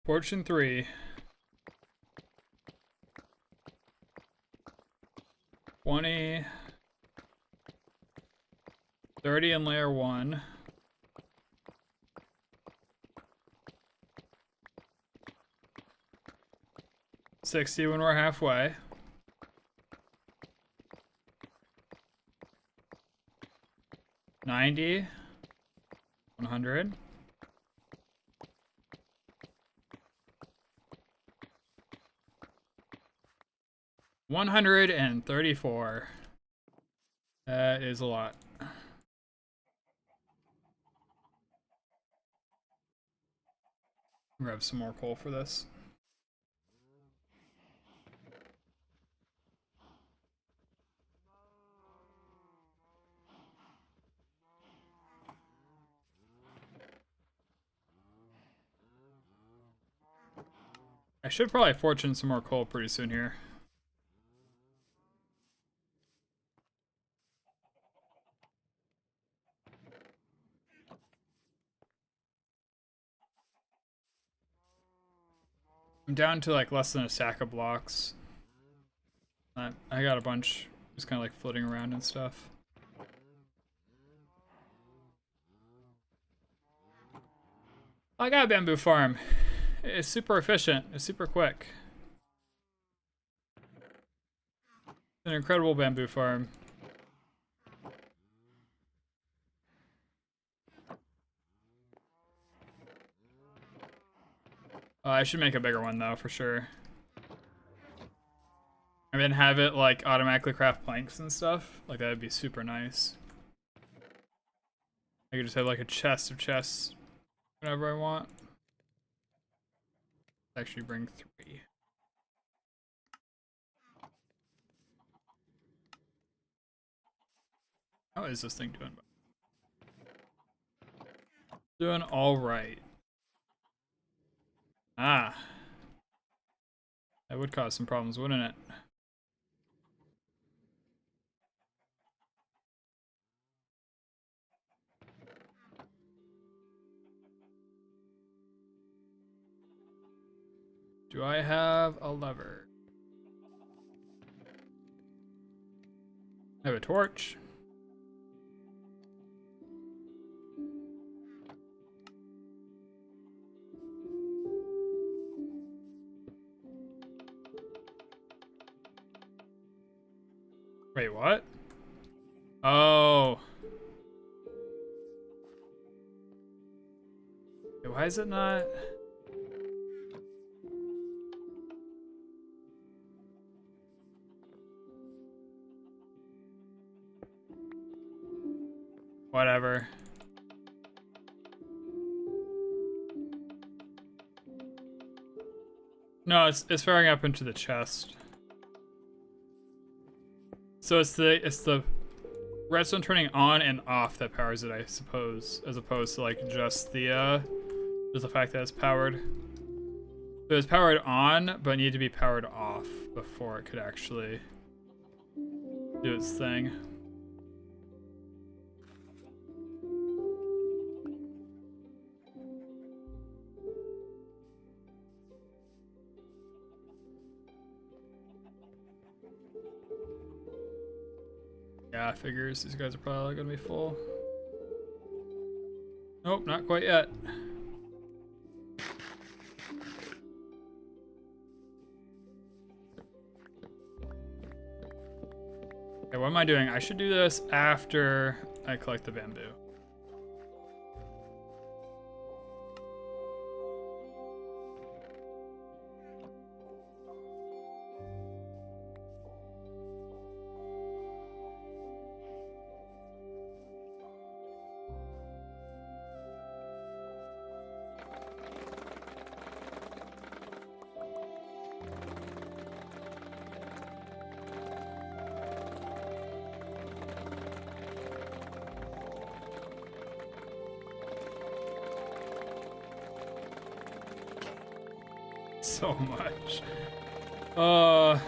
Fortune 3. 20. 30 in layer 1. 60 when we're halfway. 90. 100. 134. That is a lot. Grab some more coal for this. I should probably fortune some more coal pretty soon here. I'm down to like less than a stack of blocks. I got a bunch just kind of like floating around and stuff. I got a bamboo farm. It's super efficient. It's super quick. It's an incredible bamboo farm. I should make a bigger one though, for sure. And then have it like automatically craft planks and stuff. Like that would be super nice. I could just have like a chest of chests whenever I want. Actually bring 3. How is this thing doing? Doing all right. Ah. That would cause some problems, wouldn't it? Do I have a lever? I have a torch. Wait, what? Oh. Wait, why is it not? Whatever. No, it's firing up into the chest. So it's the redstone turning on and off that powers it, I suppose, as opposed to like just the fact that it's powered. So it's powered on, but needed to be powered off before it could actually do its thing. Yeah, figures these guys are probably gonna be full. Nope, not quite yet. Okay, what am I doing? I should do this after I collect the bamboo. So much. Yeah,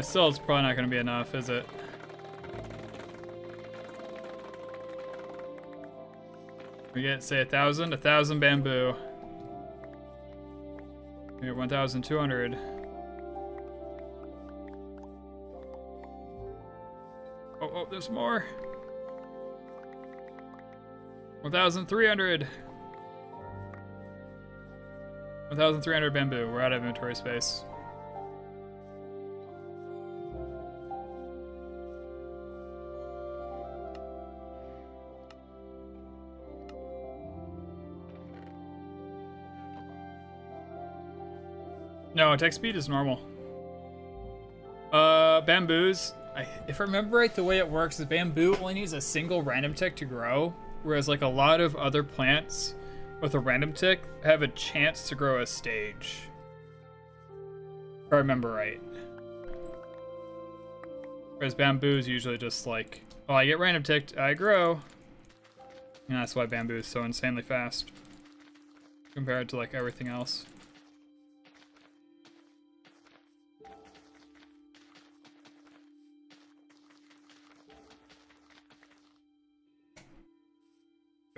still, it's probably not gonna be enough, is it? We get, say, 1,000 bamboo. We get 1,200. Oh, there's more. 1,300. 1,300 bamboo. We're out of inventory space. No, attack speed is normal. Bamboos. If I remember right, the way it works is bamboo only needs a single random tick to grow, whereas like a lot of other plants with a random tick have a chance to grow a stage. If I remember right. Whereas bamboo is usually just like, oh, I get random ticked, I grow. And that's why bamboo is so insanely fast compared to like everything else.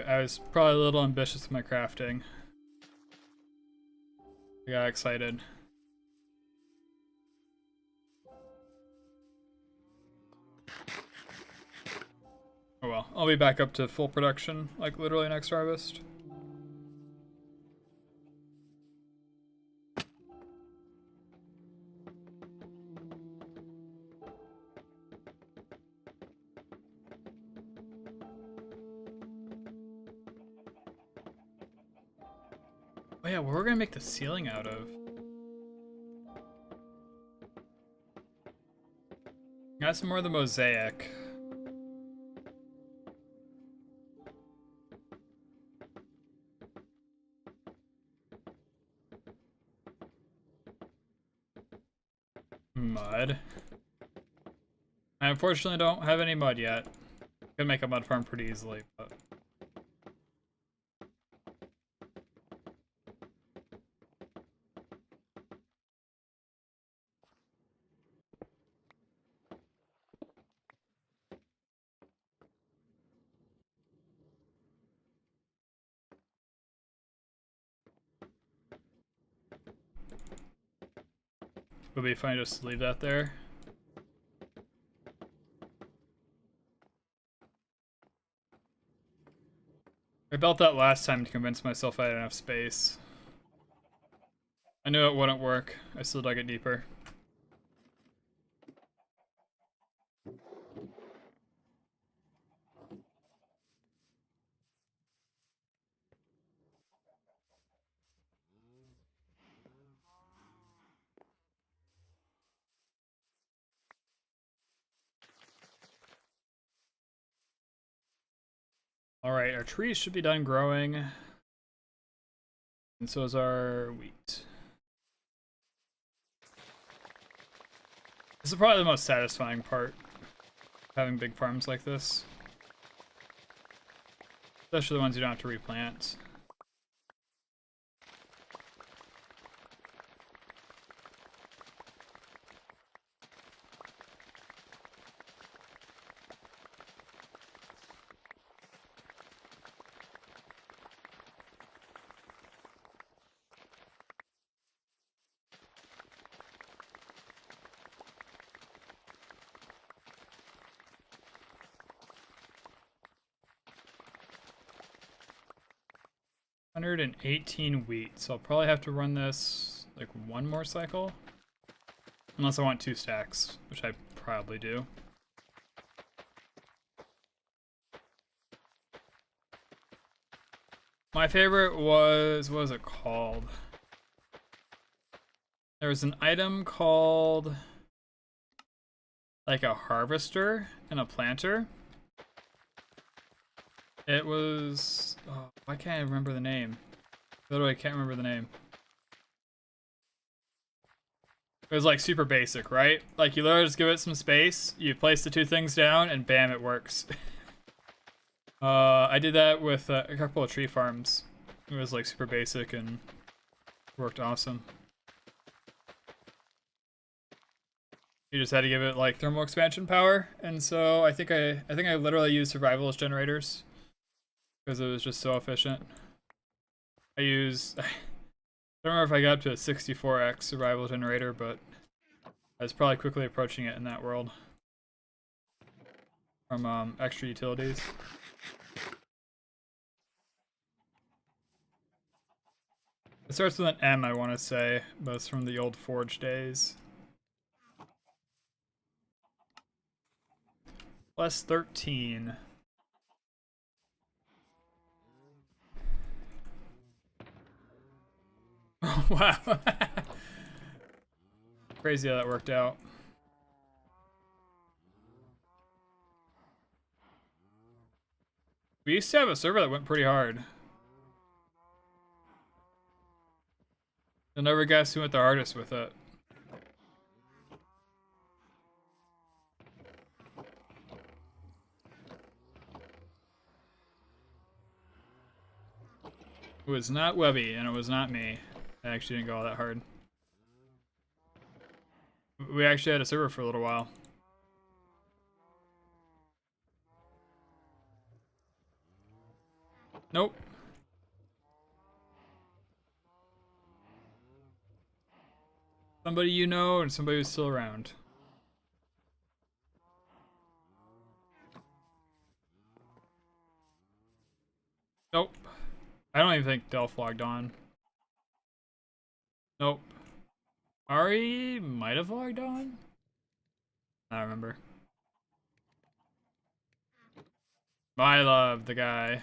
I was probably a little ambitious with my crafting. I got excited. Oh well, I'll be back up to full production, like literally next harvest. Oh yeah, what we're gonna make the ceiling out of? Got some more of the mosaic. Mud. I unfortunately don't have any mud yet. Could make a mud farm pretty easily, but Would be fine just to leave that there. I built that last time to convince myself I had enough space. I knew it wouldn't work. I still dug it deeper. Alright, our trees should be done growing. And so is our wheat. This is probably the most satisfying part, having big farms like this. Especially the ones you don't have to replant. 118 wheat, so I'll probably have to run this like one more cycle. Unless I want 2 stacks, which I probably do. My favorite was, what was it called? There was an item called like a harvester and a planter. It was, oh, why can't I remember the name? Literally can't remember the name. It was like super basic, right? Like you literally just give it some space, you place the 2 things down, and bam, it works. I did that with a couple of tree farms. It was like super basic and worked awesome. You just had to give it like thermal expansion power, and so I think I literally used survivalist generators because it was just so efficient. I don't remember if I got up to a 64x survival generator, but I was probably quickly approaching it in that world from extra utilities. It starts with an M, I want to say, but it's from the old Forge days. Plus 13. Oh, wow. Crazy how that worked out. We used to have a server that went pretty hard. You'll never guess who went the hardest with it. It was not Webby, and it was not me. I actually didn't go all that hard. We actually had a server for a little while. Nope. Somebody you know and somebody who's still around. Nope. I don't even think Delph logged on. Nope. Ari might have logged on? I don't remember. I love the guy.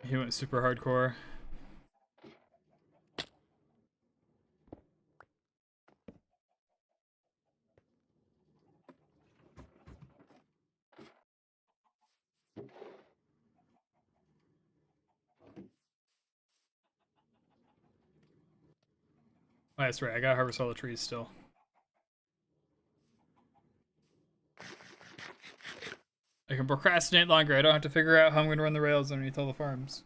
He went super hardcore. Oh, that's right, I gotta harvest all the trees still. I can procrastinate longer. I don't have to figure out how I'm gonna run the rails underneath all the farms.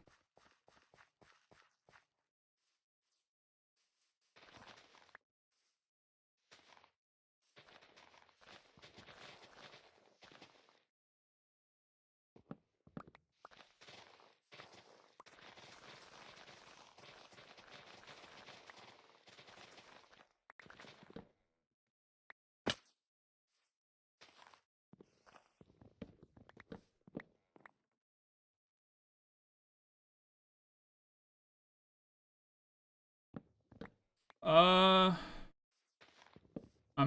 I'm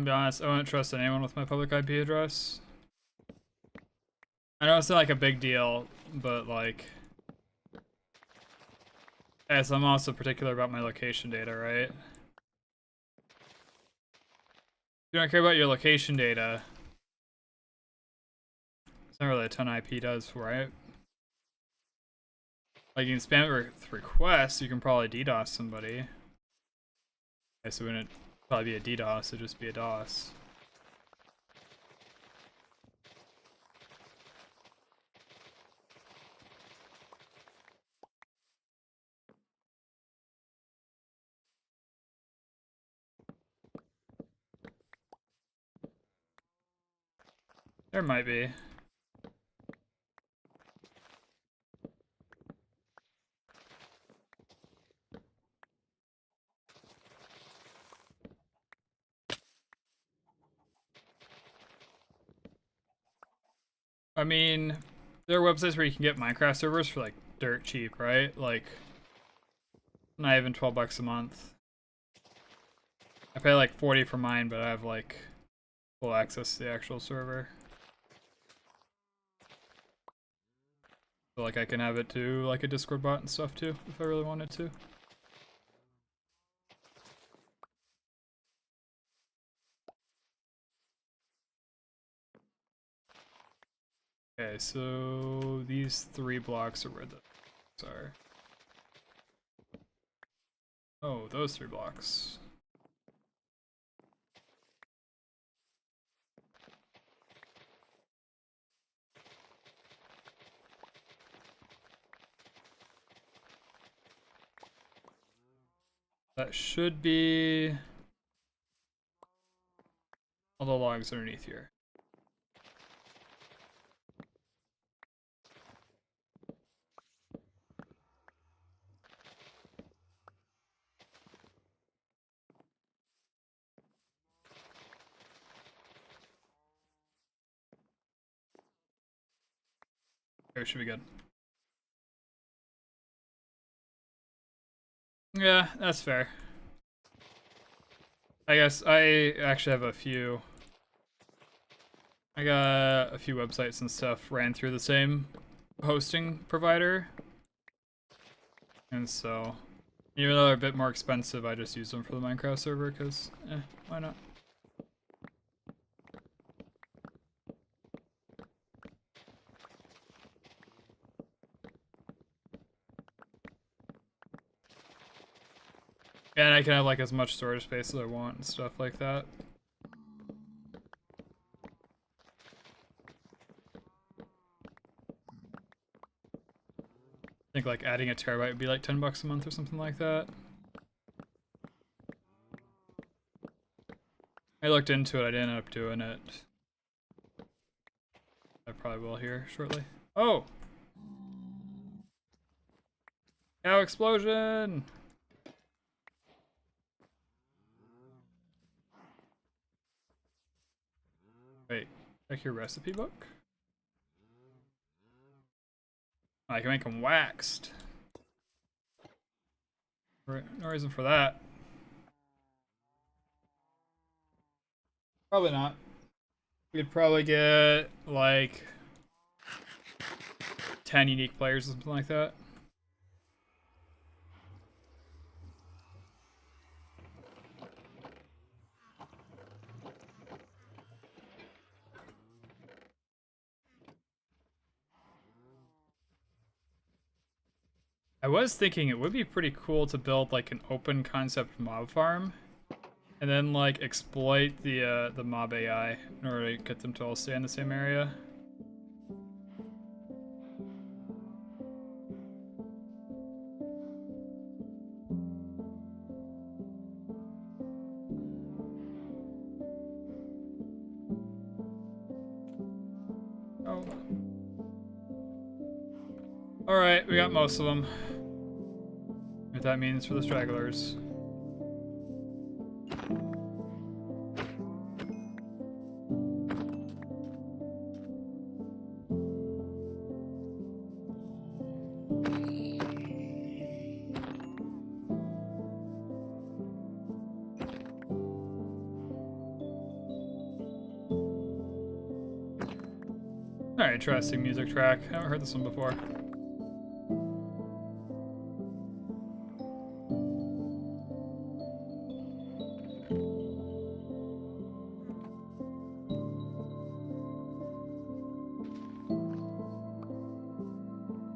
be honest, I wouldn't trust anyone with my public IP address. I know it's not like a big deal, but like, as I'm also particular about my location data, right? If you don't care about your location data, it's not really a ton IP does, right? Like, you can spam it with requests, you can probably DDoS somebody. Okay, so it wouldn't probably be a DDoS, it'd just be a DOS. There might be. I mean, there are websites where you can get Minecraft servers for like dirt cheap, right? Like, not even 12 bucks a month. I pay like 40 for mine, but I have like full access to the actual server. So like I can have it to like a Discord bot and stuff too, if I really wanted to. Okay, so these 3 blocks are where the blocks are. Oh, those 3 blocks. That should be all the logs underneath here. Okay, should be good. Yeah, that's fair. I guess I actually have a few. I got a few websites and stuff ran through the same hosting provider. And so, even though they're a bit more expensive, I just use them for the Minecraft server because, why not? And I can have like as much storage space as I want and stuff like that. I think like adding a terabyte would be like 10 bucks a month or something like that. I looked into it, I didn't end up doing it. I probably will here shortly. Oh! Cow explosion! Wait, check your recipe book? I can make them waxed. No reason for that. Probably not. We could probably get like 10 unique players or something like that. I was thinking it would be pretty cool to build like an open concept mob farm and then like exploit the mob AI in order to get them to all stay in the same area. Oh. Alright, we got most of them. What that means for the stragglers. Very interesting music track. I haven't heard this one before.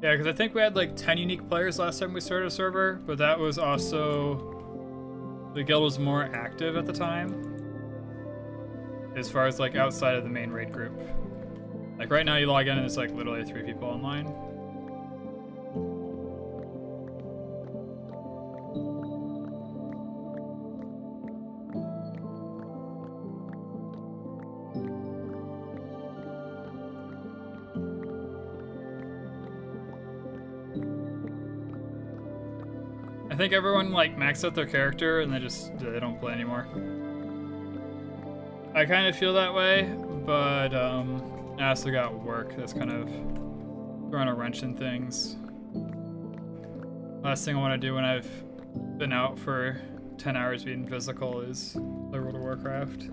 Yeah, because I think we had like 10 unique players last time we started a server, but that was also... the guild was more active at the time. As far as like outside of the main raid group. Like right now you log in and there's like literally 3 people online. I think everyone like maxed out their character and they don't play anymore. I kind of feel that way, but I also got work that's kind of throwing a wrench in things. Last thing I want to do when I've been out for 10 hours being physical is play World of Warcraft.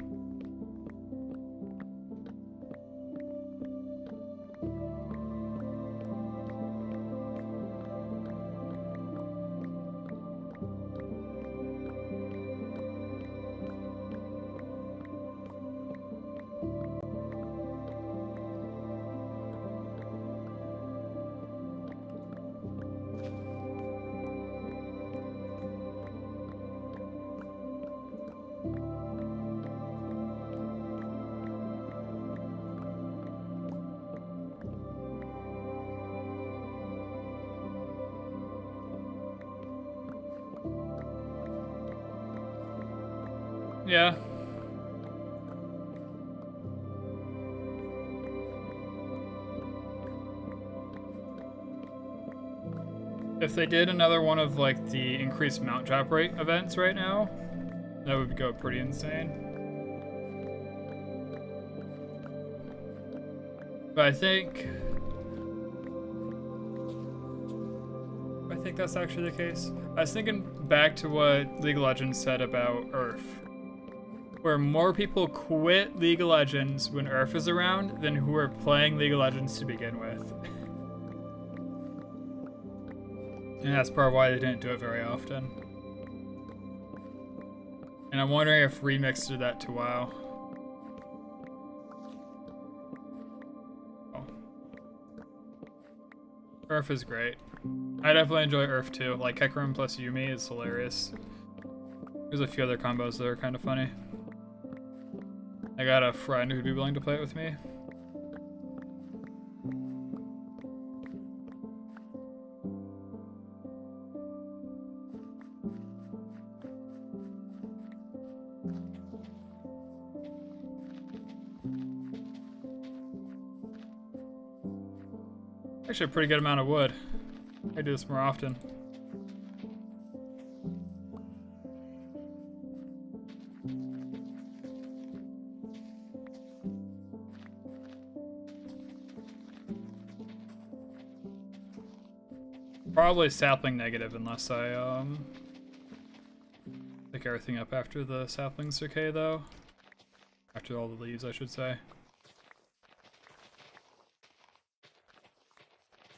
Yeah. If they did another one of like the increased mount drop rate events right now, that would go pretty insane. But I think that's actually the case. I was thinking back to what League of Legends said about Earth, where more people quit League of Legends when Earth is around than who are playing League of Legends to begin with. And that's part of why they didn't do it very often. And I'm wondering if Remix did that to WoW. Oh. Earth is great. I definitely enjoy Earth too. Like Hecarim plus Yumi is hilarious. There's a few other combos that are kind of funny. I got a friend who'd be willing to play it with me. Actually a pretty good amount of wood. I do this more often. Probably sapling negative unless I pick everything up after the saplings decay though. After all the leaves, I should say.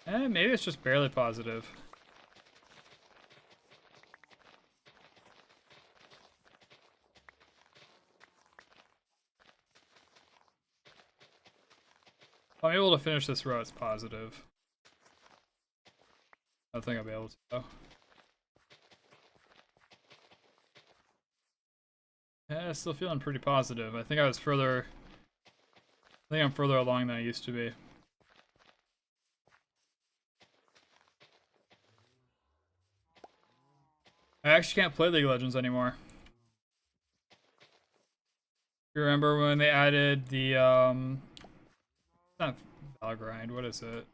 Maybe it's just barely positive. If I'm able to finish this row, it's positive. I don't think I'll be able to though. Yeah, still feeling pretty positive. I think I'm further along than I used to be. I actually can't play League of Legends anymore. You remember when they added the it's not Valgrind, what is it?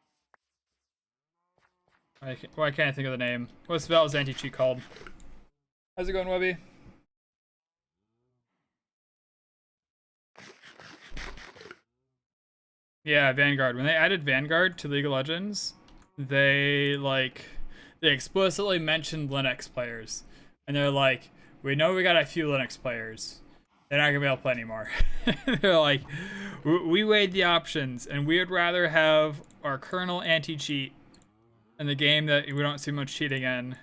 Why can't I think of the name? What's Val's anti-cheat called? How's it going, Webby? Yeah, Vanguard. When they added Vanguard to League of Legends, they explicitly mentioned Linux players. And they're like, we know we got a few Linux players, they're not gonna be able to play anymore. They're like, we weighed the options, and we would rather have our kernel anti-cheat in the game that we don't see much cheating in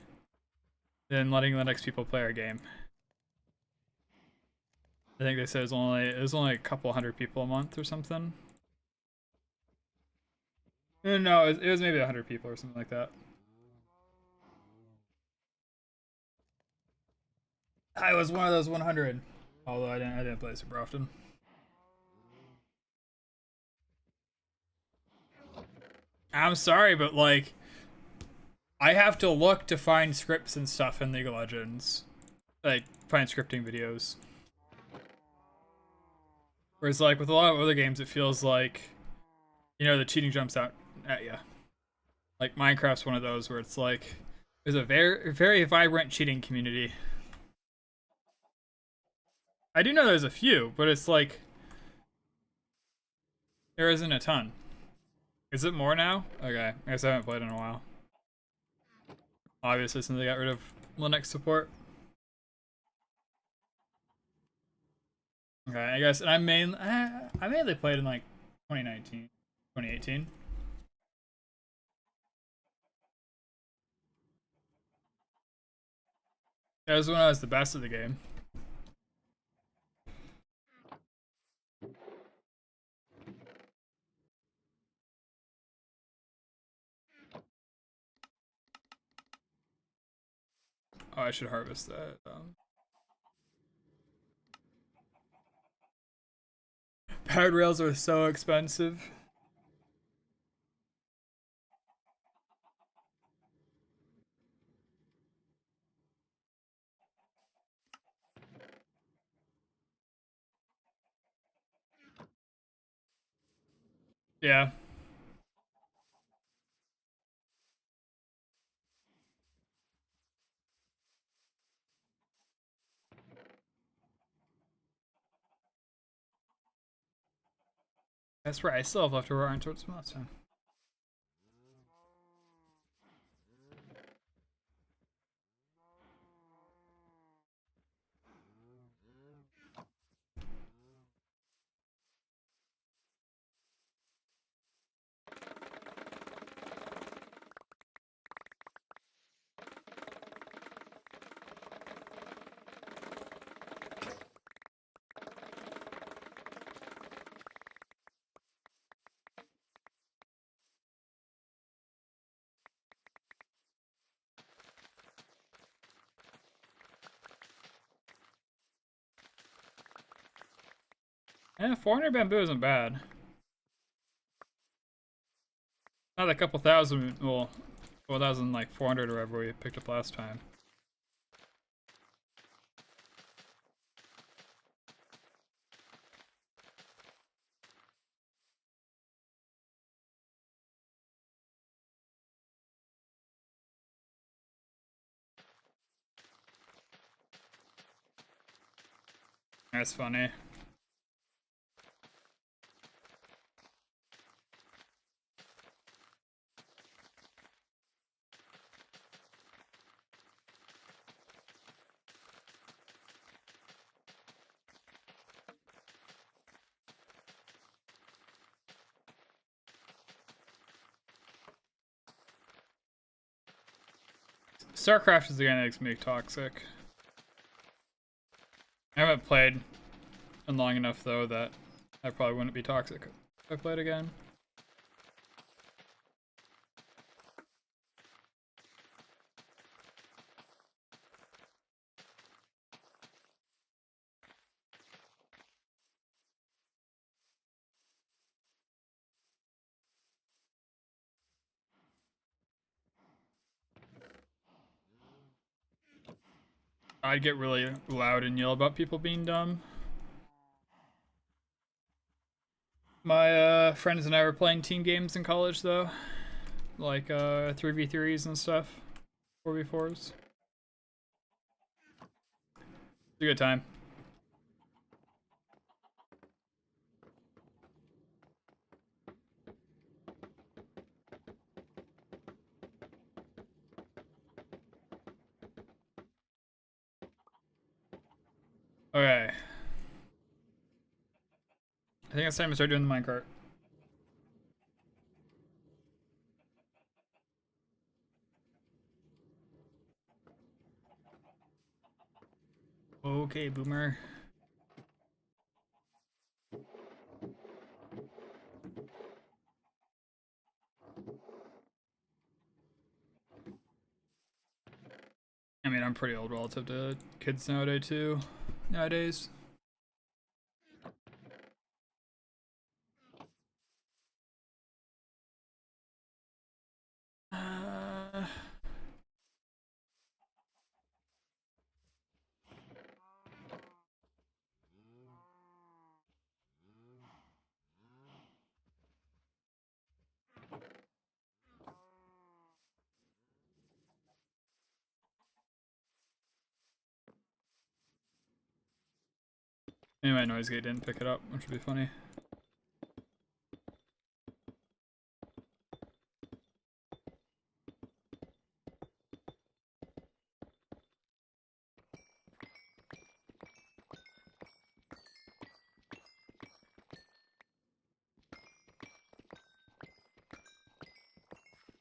than letting Linux people play our game. I think they said it was only a couple hundred people a month or something. No, it was maybe 100 people or something like that. I was one of those 100, although I didn't play super often. I'm sorry, but like, I have to look to find scripts and stuff in League of Legends, like find scripting videos. Whereas like with a lot of other games, it feels like, you know, the cheating jumps out at you. Like Minecraft's one of those where it's like there's a very vibrant cheating community. I do know there's a few, but it's like there isn't a ton. Is it more now? Okay, I guess I haven't played in a while. Obviously, since they got rid of Linux support. Okay, I guess, and I mainly played in like 2019, 2018. That was when I was the best at the game. Oh, I should harvest that. Powered rails are so expensive. Yeah. That's right, I still have leftover iron towards from last time. Yeah, 400 bamboo isn't bad. Not a couple thousand, well, 4,000 like 400 or whatever we picked up last time. That's funny. StarCraft is the game that makes me toxic. I haven't played in long enough though that I probably wouldn't be toxic if I played again. I'd get really loud and yell about people being dumb. My friends and I were playing team games in college though. Like 3v3s and stuff. 4v4s. It's a good time. Okay. I think it's time to start doing the minecart. Okay, boomer. I mean, I'm pretty old relative to kids nowadays. Maybe my noise gate didn't pick it up, which would be funny.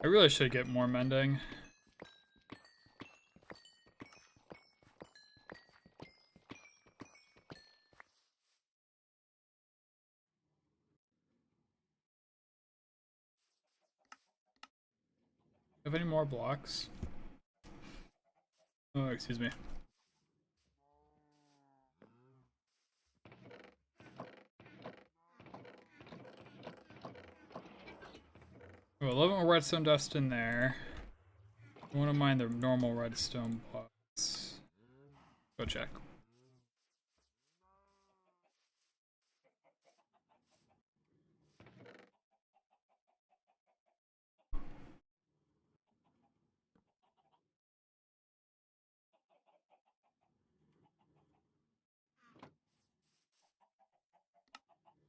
I really should get more mending. Have any more blocks? Oh, excuse me. Oh, a little bit more redstone dust in there. I want to mine the normal redstone blocks. Go check.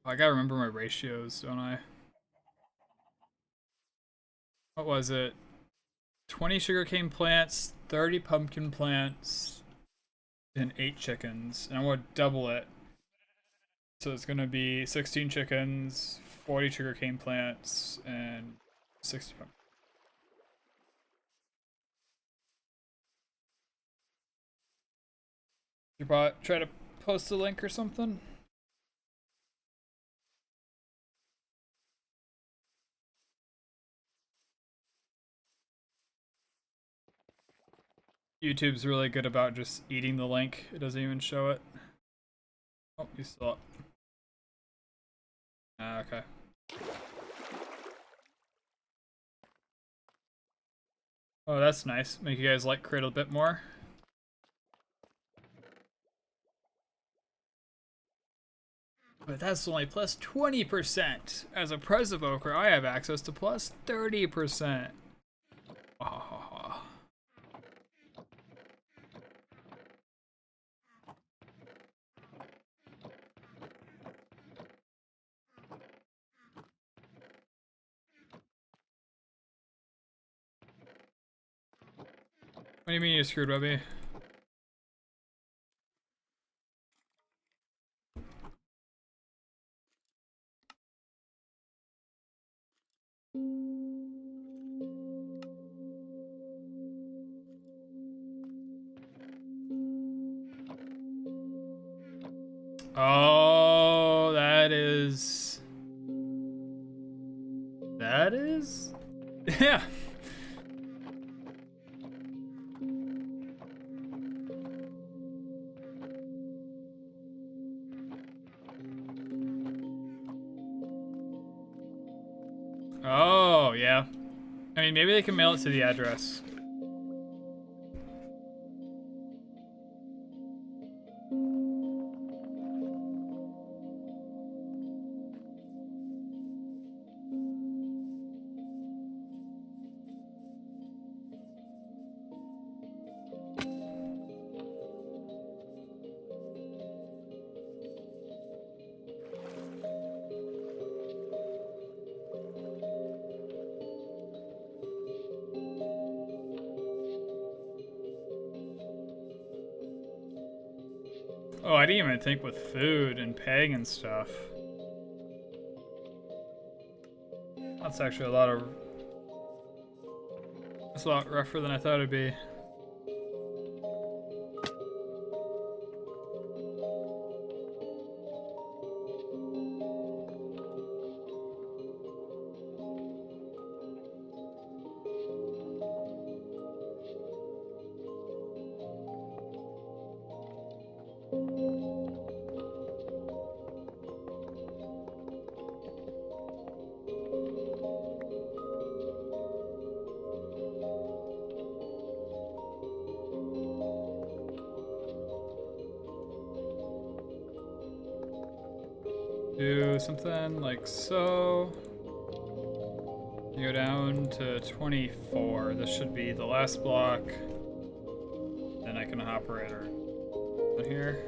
I gotta remember my ratios, don't I? What was it? 20 sugarcane plants, 30 pumpkin plants, and 8 chickens. And I want to double it. So it's gonna be 16 chickens, 40 sugarcane plants, and 60 pumpkins. You try to post a link or something? YouTube's really good about just eating the link. It doesn't even show it. Oh, you still up. Ah, okay. Oh, that's nice. Make you guys like Crit a bit more. But that's only plus 20%. As a Prez Evoker, I have access to plus 30%. Oh. What do you mean you screwed, Webby? Oh, that is... Yeah. Oh, yeah. I mean, maybe they can mail it to the address. Oh, I didn't even think with food and paying and stuff. That's actually a lot of... It's a lot rougher than I thought it'd be. Do something like so. You go down to 24. This should be the last block. Then I can operate her in here.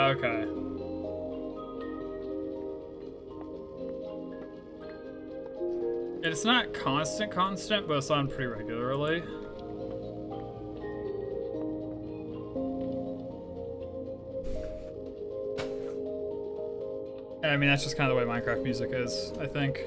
Okay. It's not constant, but it's on pretty regularly. And I mean, that's just kind of the way Minecraft music is, I think.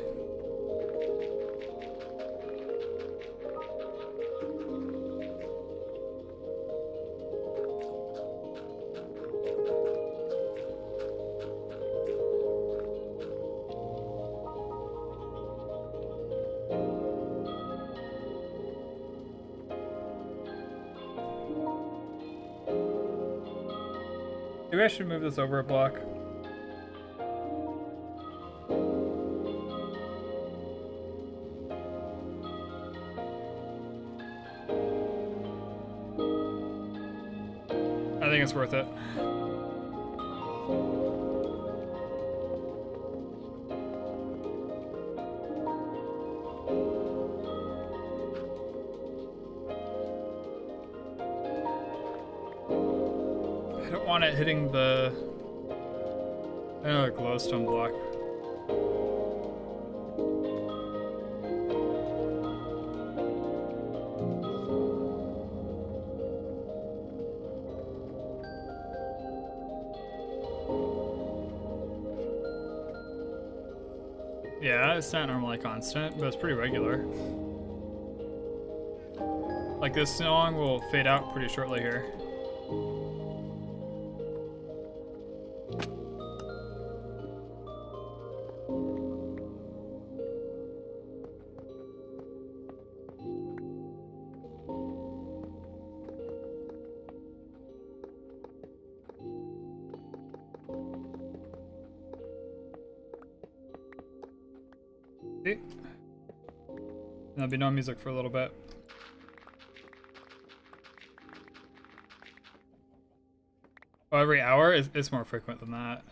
Maybe I should move this over a block. I think it's worth it. I don't want it hitting the glowstone block. Yeah, it's not normally constant, but it's pretty regular. Like this song will fade out pretty shortly here. See? There'll be no music for a little bit. Oh, every hour? It's more frequent than that.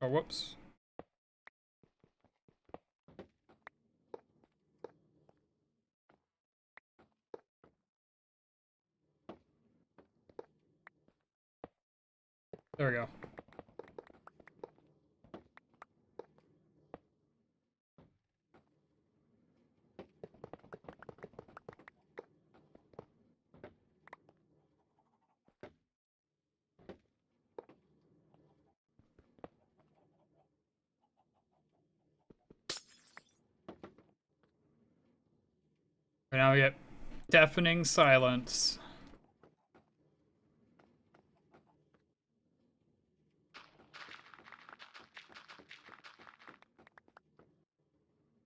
Oh, whoops. There we go. And now we get deafening silence.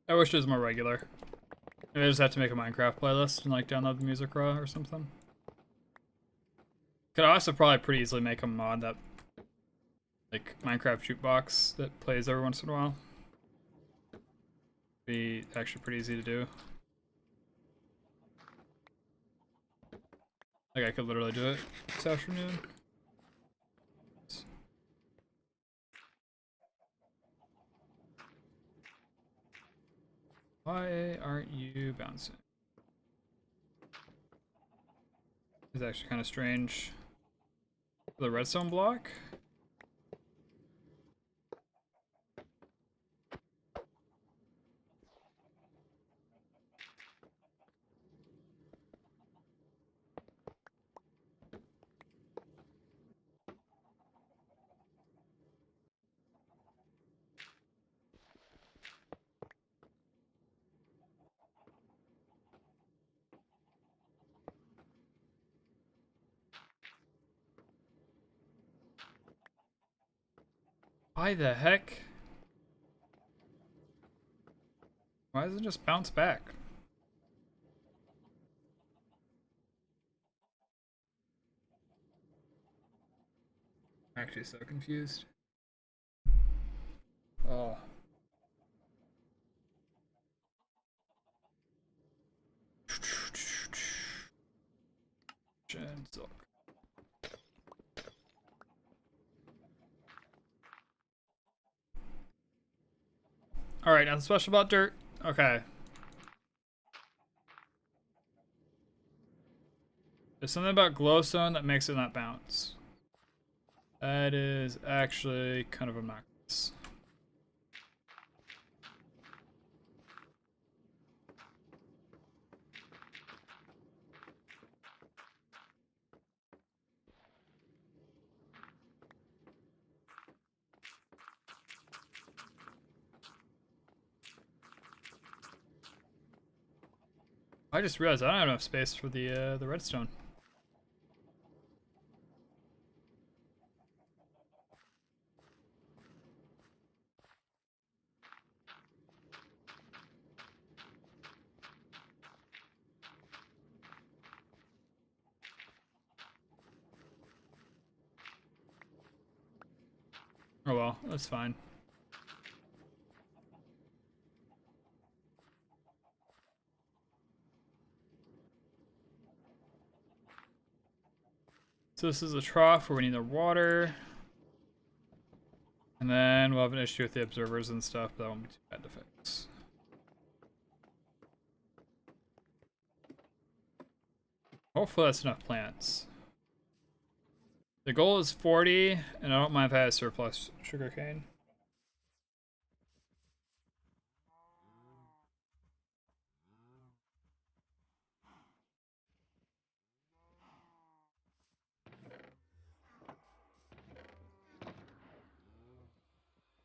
I wish it was more regular. Maybe I just have to make a Minecraft playlist and like download the music raw or something. Could also probably pretty easily make a mod that, like, Minecraft jukebox that plays every once in a while. Be actually pretty easy to do. Like, I could literally do it this afternoon. Why aren't you bouncing? It's actually kind of strange. The redstone block? Why the heck? Why doesn't it just bounce back? I'm actually so confused. Oh. Gentle. Alright, nothing special about dirt. Okay. There's something about glowstone that makes it not bounce. That is actually kind of obnoxious. I just realized I don't have enough space for the redstone. Oh well, that's fine. So this is a trough where we need the water. And then we'll have an issue with the observers and stuff, but that won't be too bad to fix. Hopefully that's enough plants. The goal is 40, and I don't mind if I have surplus sugarcane.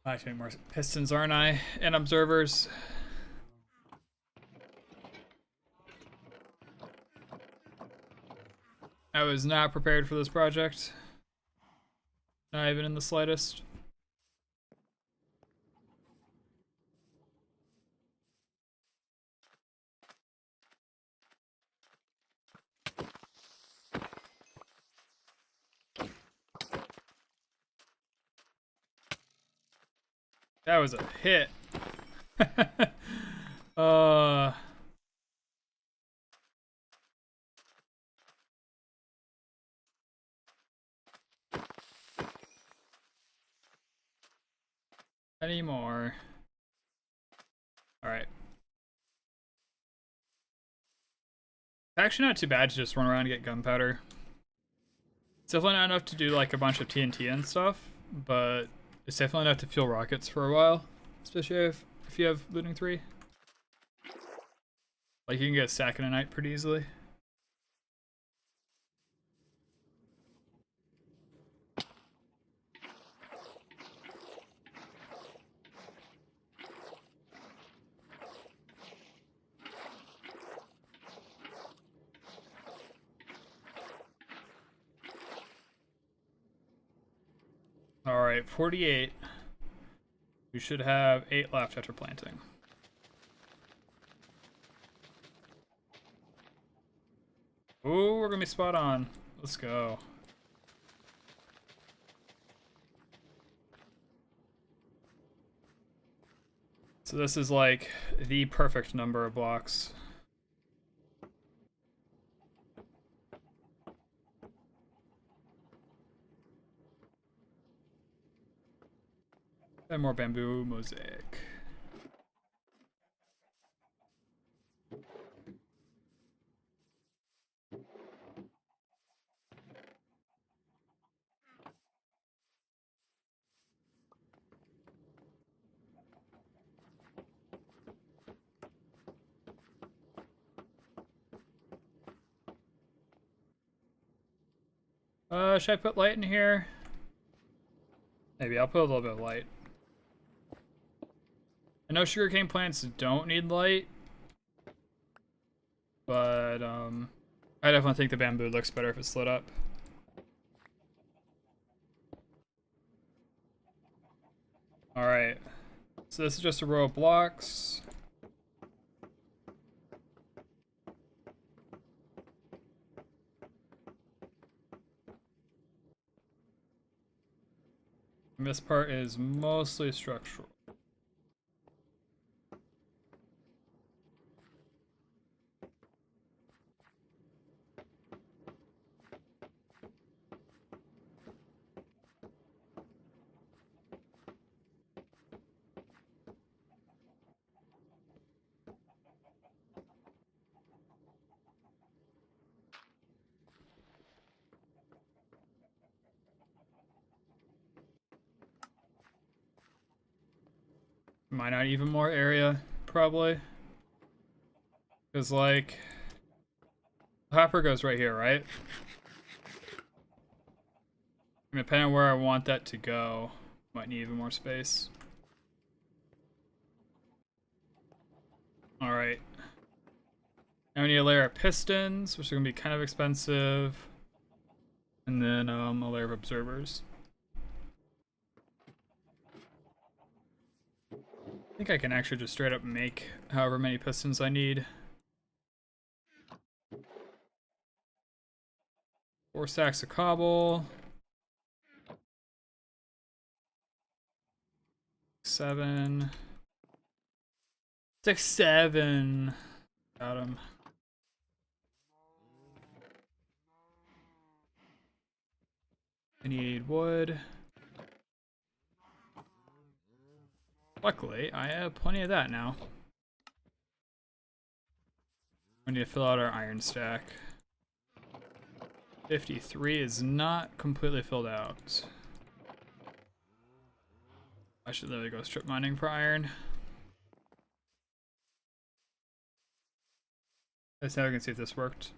I have to make more pistons, aren't I? And observers. I was not prepared for this project. Not even in the slightest. That was a hit. Any more? Alright. Actually not too bad to just run around and get gunpowder. It's definitely not enough to do like a bunch of TNT and stuff, but it's definitely enough to fuel rockets for a while. Especially if you have looting 3. Like you can get a stack in a night pretty easily. Alright, 48. We should have 8 left after planting. Ooh, we're gonna be spot on. Let's go. So this is like the perfect number of blocks. And more bamboo mosaic. Should I put light in here? Maybe I'll put a little bit of light. I know sugarcane plants don't need light, but I definitely think the bamboo looks better if it's lit up. Alright, so this is just a row of blocks. And this part is mostly structural. Might not even more area, probably. Because, like, the hopper goes right here, right? And depending on where I want that to go, might need even more space. Alright. Now we need a layer of pistons, which are going to be kind of expensive. And then a layer of observers. I think I can actually just straight up make however many pistons I need. 4 stacks of cobble. 7. 6, 7. Got him. I need wood. Luckily, I have plenty of that now. We need to fill out our iron stack. 53 is not completely filled out. I should literally go strip mining for iron. Let's now we can see if this worked.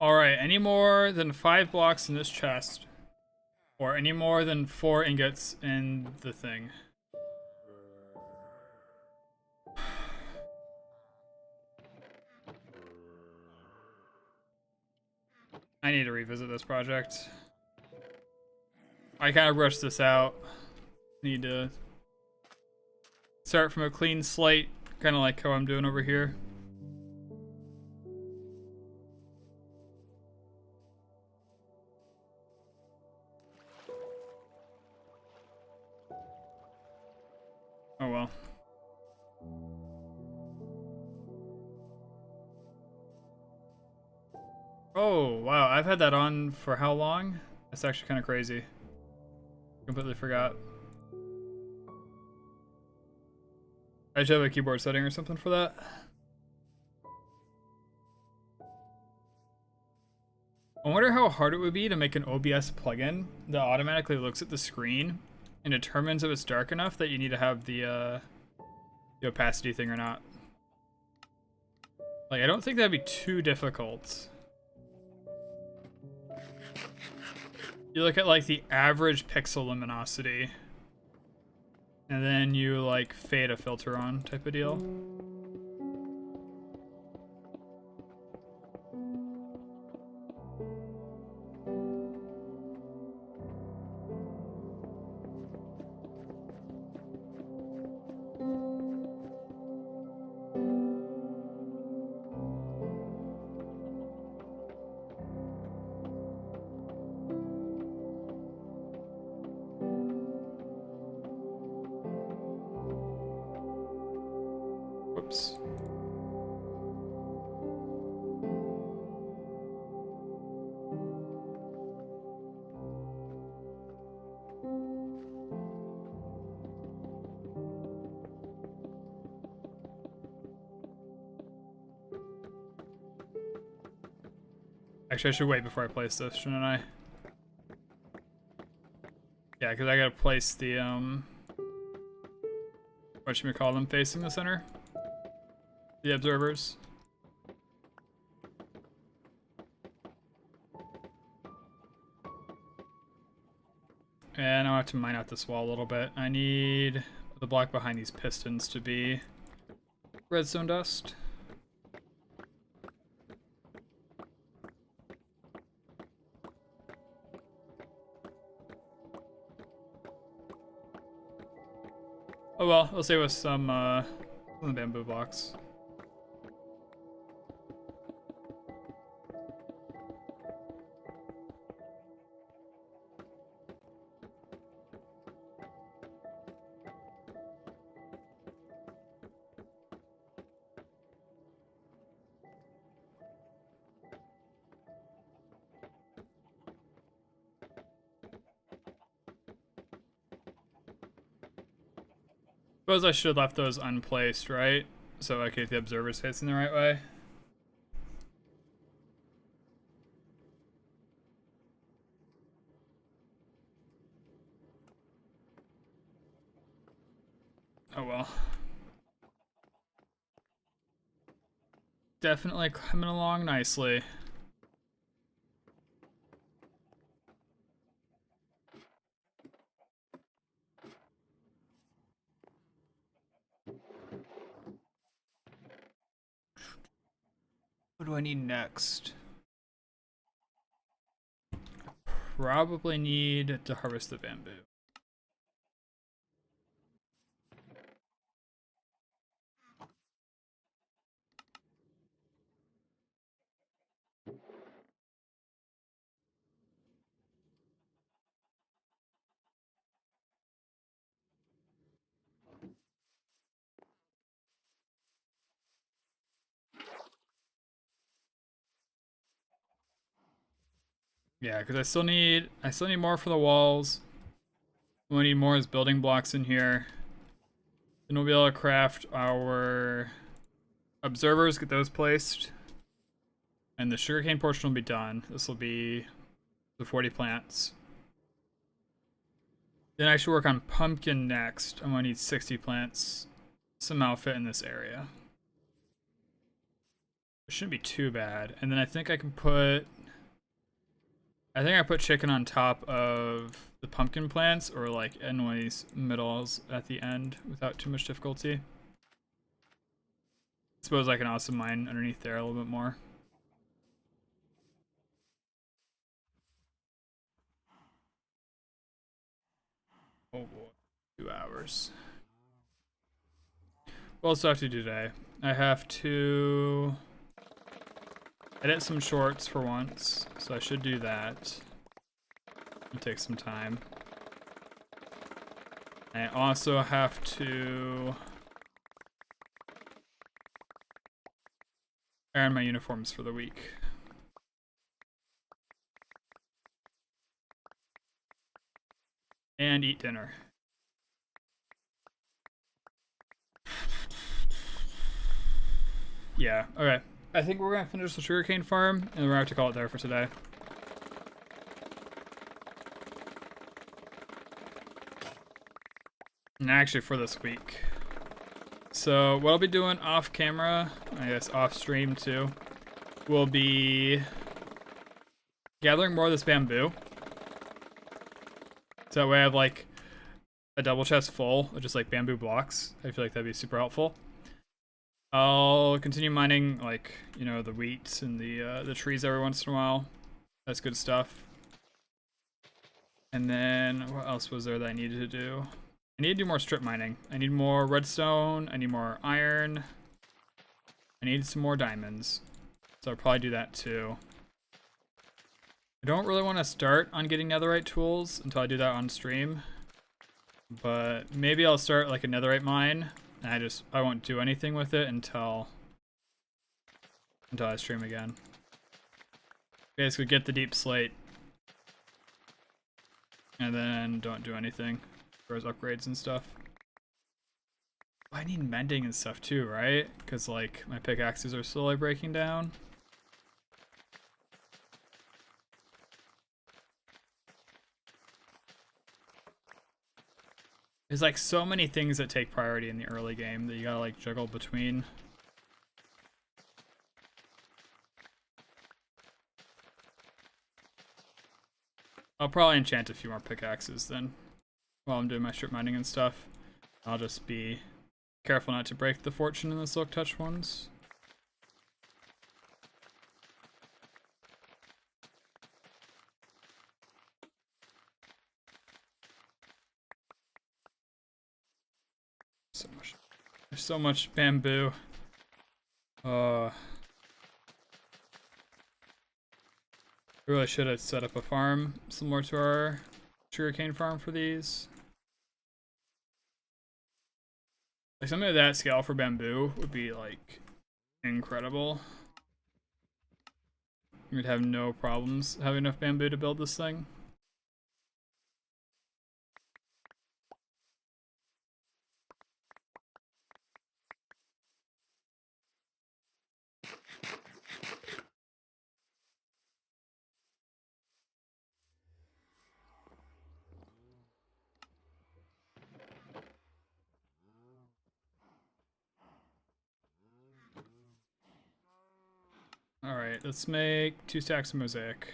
Alright, any more than 5 blocks in this chest, or any more than 4 ingots in the thing. I need to revisit this project. I kind of rushed this out. Need to start from a clean slate, kind of like how I'm doing over here. Oh well. Oh, wow. I've had that on for how long? That's actually kind of crazy. Completely forgot. I should have a keyboard setting or something for that. I wonder how hard it would be to make an OBS plugin that automatically looks at the screen and determines if it's dark enough that you need to have the opacity thing or not. Like, I don't think that'd be too difficult. You look at like the average pixel luminosity, and And then you like fade a filter on type of deal. Whoops. Actually, I should wait before I place this, shouldn't I? Yeah, because I gotta place the, what should we call them, facing the center? The observers. And I'll have to mine out this wall a little bit. I need the block behind these pistons to be redstone dust. Oh well, we'll stay with some bamboo blocks. Suppose I should have left those unplaced, right? So I could get the observers facing the right way. Oh well. Definitely coming along nicely. What do I need next? Probably need to harvest the bamboo. Yeah, because I still need more for the walls. What we need more is building blocks in here. Then we'll be able to craft our observers, get those placed. And the sugarcane portion will be done. This will be the 40 plants. Then I should work on pumpkin next. I'm gonna need 60 plants. Somehow fit in this area. It shouldn't be too bad. And then I think I can put... I think I put chicken on top of the pumpkin plants, or like in one of these middles at the end without too much difficulty. I suppose I can also mine underneath there a little bit more. Oh boy, 2 hours. What else do I have to do today? I have to edit some shorts for once, so I should do that. It'll take some time. I also have to iron my uniforms for the week. And eat dinner. Yeah, okay. I think we're gonna finish the sugarcane farm, and we're gonna have to call it there for today. And actually for this week. So what I'll be doing off camera, I guess off stream too, will be gathering more of this bamboo. So that way I have like a double chest full of just like bamboo blocks. I feel like that'd be super helpful. I'll continue mining like, you know, the wheat and the trees every once in a while. That's good stuff. And then what else was there that I needed to do? I need to do more strip mining. I need more redstone. I need more iron. I need some more diamonds. So I'll probably do that too. I don't really want to start on getting netherite tools until I do that on stream. But maybe I'll start like a netherite mine. And I won't do anything with it until I stream again. Basically get the deep slate. And then don't do anything. As far as upgrades and stuff. I need mending and stuff too, right? Because like my pickaxes are slowly breaking down. There's like so many things that take priority in the early game that you gotta like juggle between. I'll probably enchant a few more pickaxes then while I'm doing my strip mining and stuff. I'll just be careful not to break the fortune in the silk touch ones. There's so much bamboo. I really should have set up a farm similar to our sugarcane farm for these. Like something of that scale for bamboo would be like incredible. We'd have no problems having enough bamboo to build this thing. Alright, let's make 2 stacks of mosaic.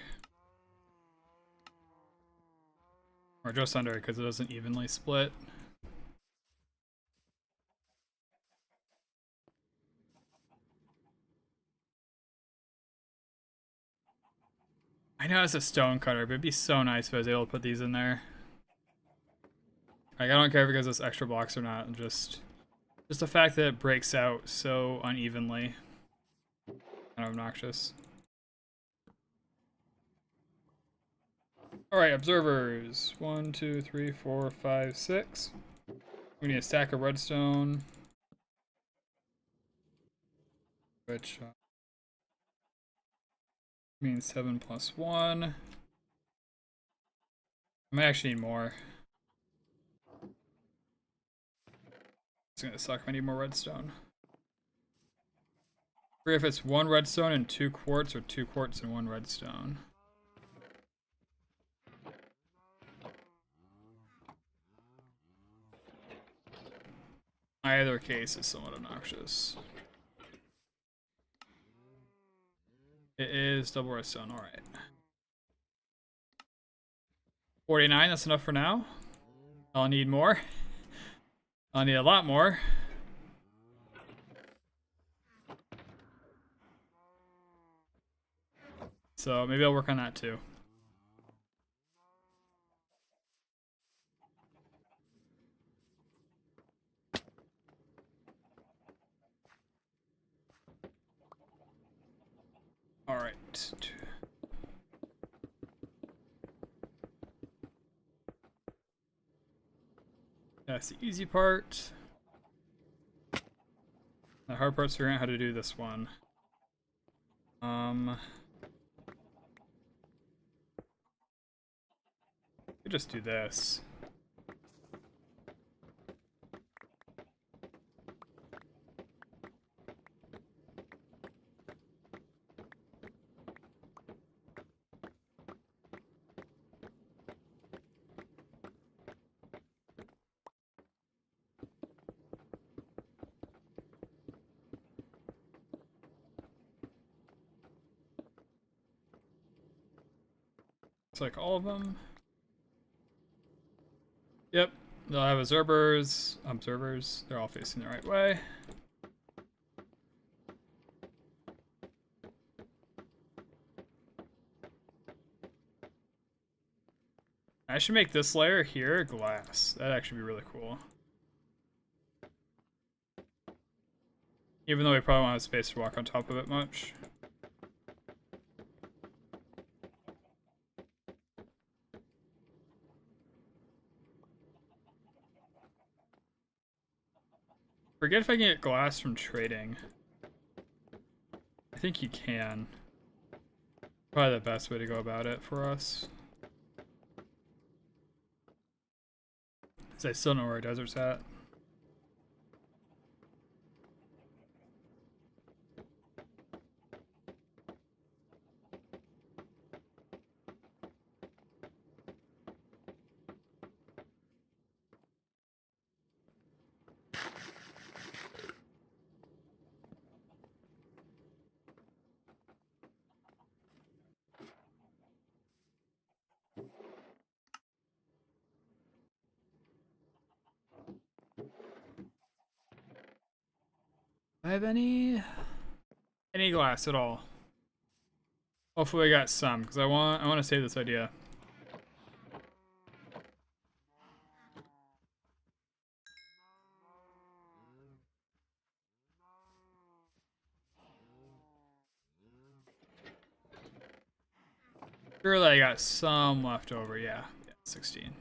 Or just under, because it doesn't evenly split. I know it's a stone cutter, but it'd be so nice if I was able to put these in there. Like, I don't care if it gives us extra blocks or not, just the fact that it breaks out so unevenly. Kind of obnoxious. Alright, observers. 1, 2, 3, 4, 5, 6. We need a stack of redstone. Which means 7 plus 1. I might actually need more. It's gonna suck if I need more redstone. Or if it's 1 redstone and 2 quartz, or 2 quartz and 1 redstone. Either case is somewhat obnoxious. It is double redstone, alright. 49, that's enough for now. I'll need more. I'll need a lot more. So maybe I'll work on that too. Alright. That's the easy part. The hard part's figuring out how to do this one. Could just do this. It's like all of them. Yep, they'll have observers. They're all facing the right way. I should make this layer here glass. That'd actually be really cool. Even though we probably won't have space to walk on top of it much. Forget if I can get glass from trading. I think you can. Probably the best way to go about it for us. Because I still know where our desert's at. Do I have any glass at all? Hopefully I got some, because I want to save this idea. Surely I got some left over, yeah. 16.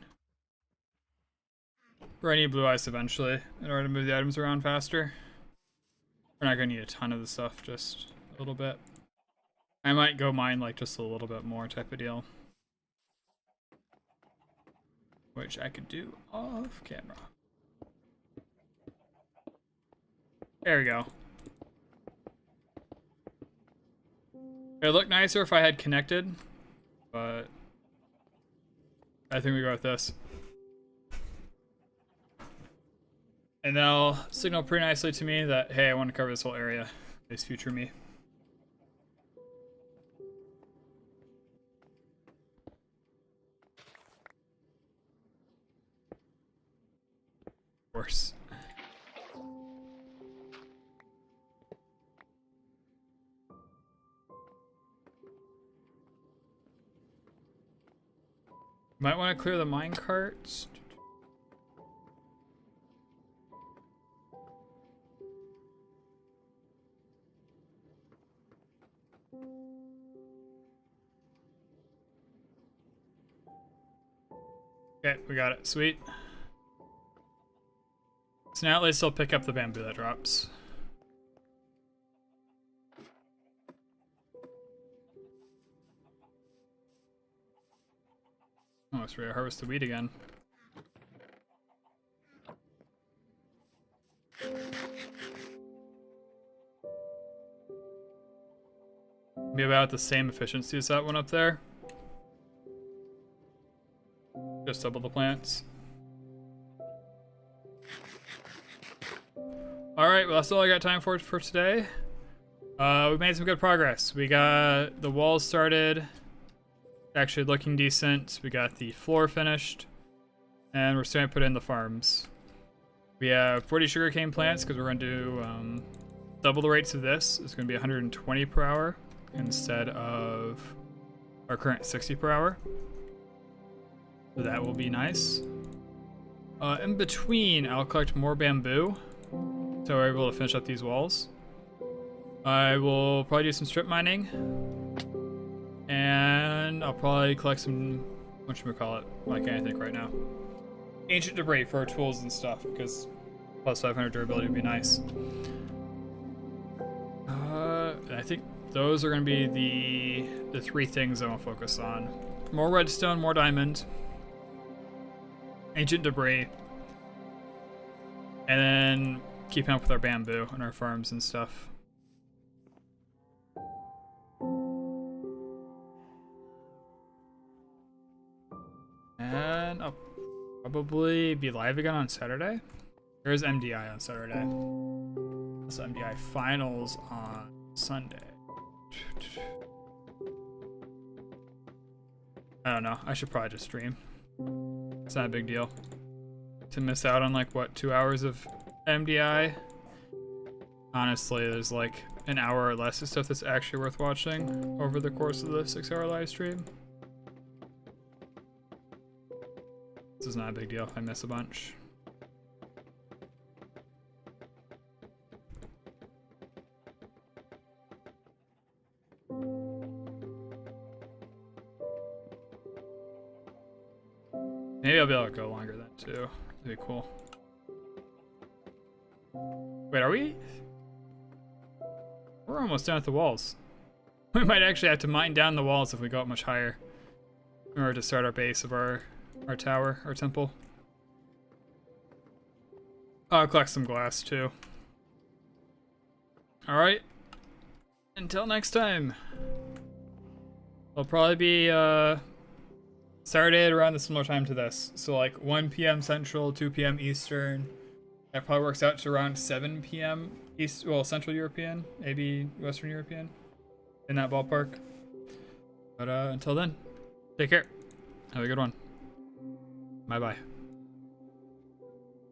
We're gonna need blue ice eventually in order to move the items around faster. We're not gonna need a ton of the stuff, just a little bit. I might go mine like just a little bit more type of deal. Which I could do off camera. There we go. It would look nicer if I had connected, but I think we go with this. And they'll signal pretty nicely to me that, hey, I want to cover this whole area. This future me. Of course. Might want to clear the mine carts. Okay, we got it. Sweet. So now at least I'll pick up the bamboo that drops. Oh, it's ready to harvest the wheat again. Be about the same efficiency as that one up there. Just double the plants. Alright, well that's all I got time for today. We made some good progress. We got the walls started. Actually looking decent. We got the floor finished. And we're starting to put in the farms. We have 40 sugarcane plants because we're going to do double the rates of this. It's going to be 120 per hour instead of our current 60 per hour. So that will be nice. In between, I'll collect more bamboo so we're able to finish up these walls. I will probably do some strip mining. And I'll probably collect some, whatchamacallit, I can't think right now. Ancient debris for our tools and stuff, because plus 500 durability would be nice. I think those are going to be the three things I want to focus on. More redstone, more diamond, ancient debris, and then keeping up with our bamboo and our farms and stuff. And I'll probably be live again on Saturday. There's MDI on Saturday. So MDI finals on Sunday. I don't know. I should probably just stream. It's not a big deal. to miss out on like what, 2 hours of MDI. Honestly, there's like an hour or less of stuff that's actually worth watching over the course of the 6-hour live stream. This is not a big deal if I miss a bunch. Maybe I'll be able to go longer then too. That'd be cool. Wait, are we? We're almost done at the walls. We might actually have to mine down the walls if we go up much higher in order to start our base of our tower, our temple. I'll collect some glass too. Alright. Until next time. It'll probably be started around the similar time to this. So like 1 p.m. Central, 2 p.m. Eastern. That probably works out to around 7 p.m. Central European, maybe Western European, in that ballpark. But until then, take care. Have a good one. Bye-bye.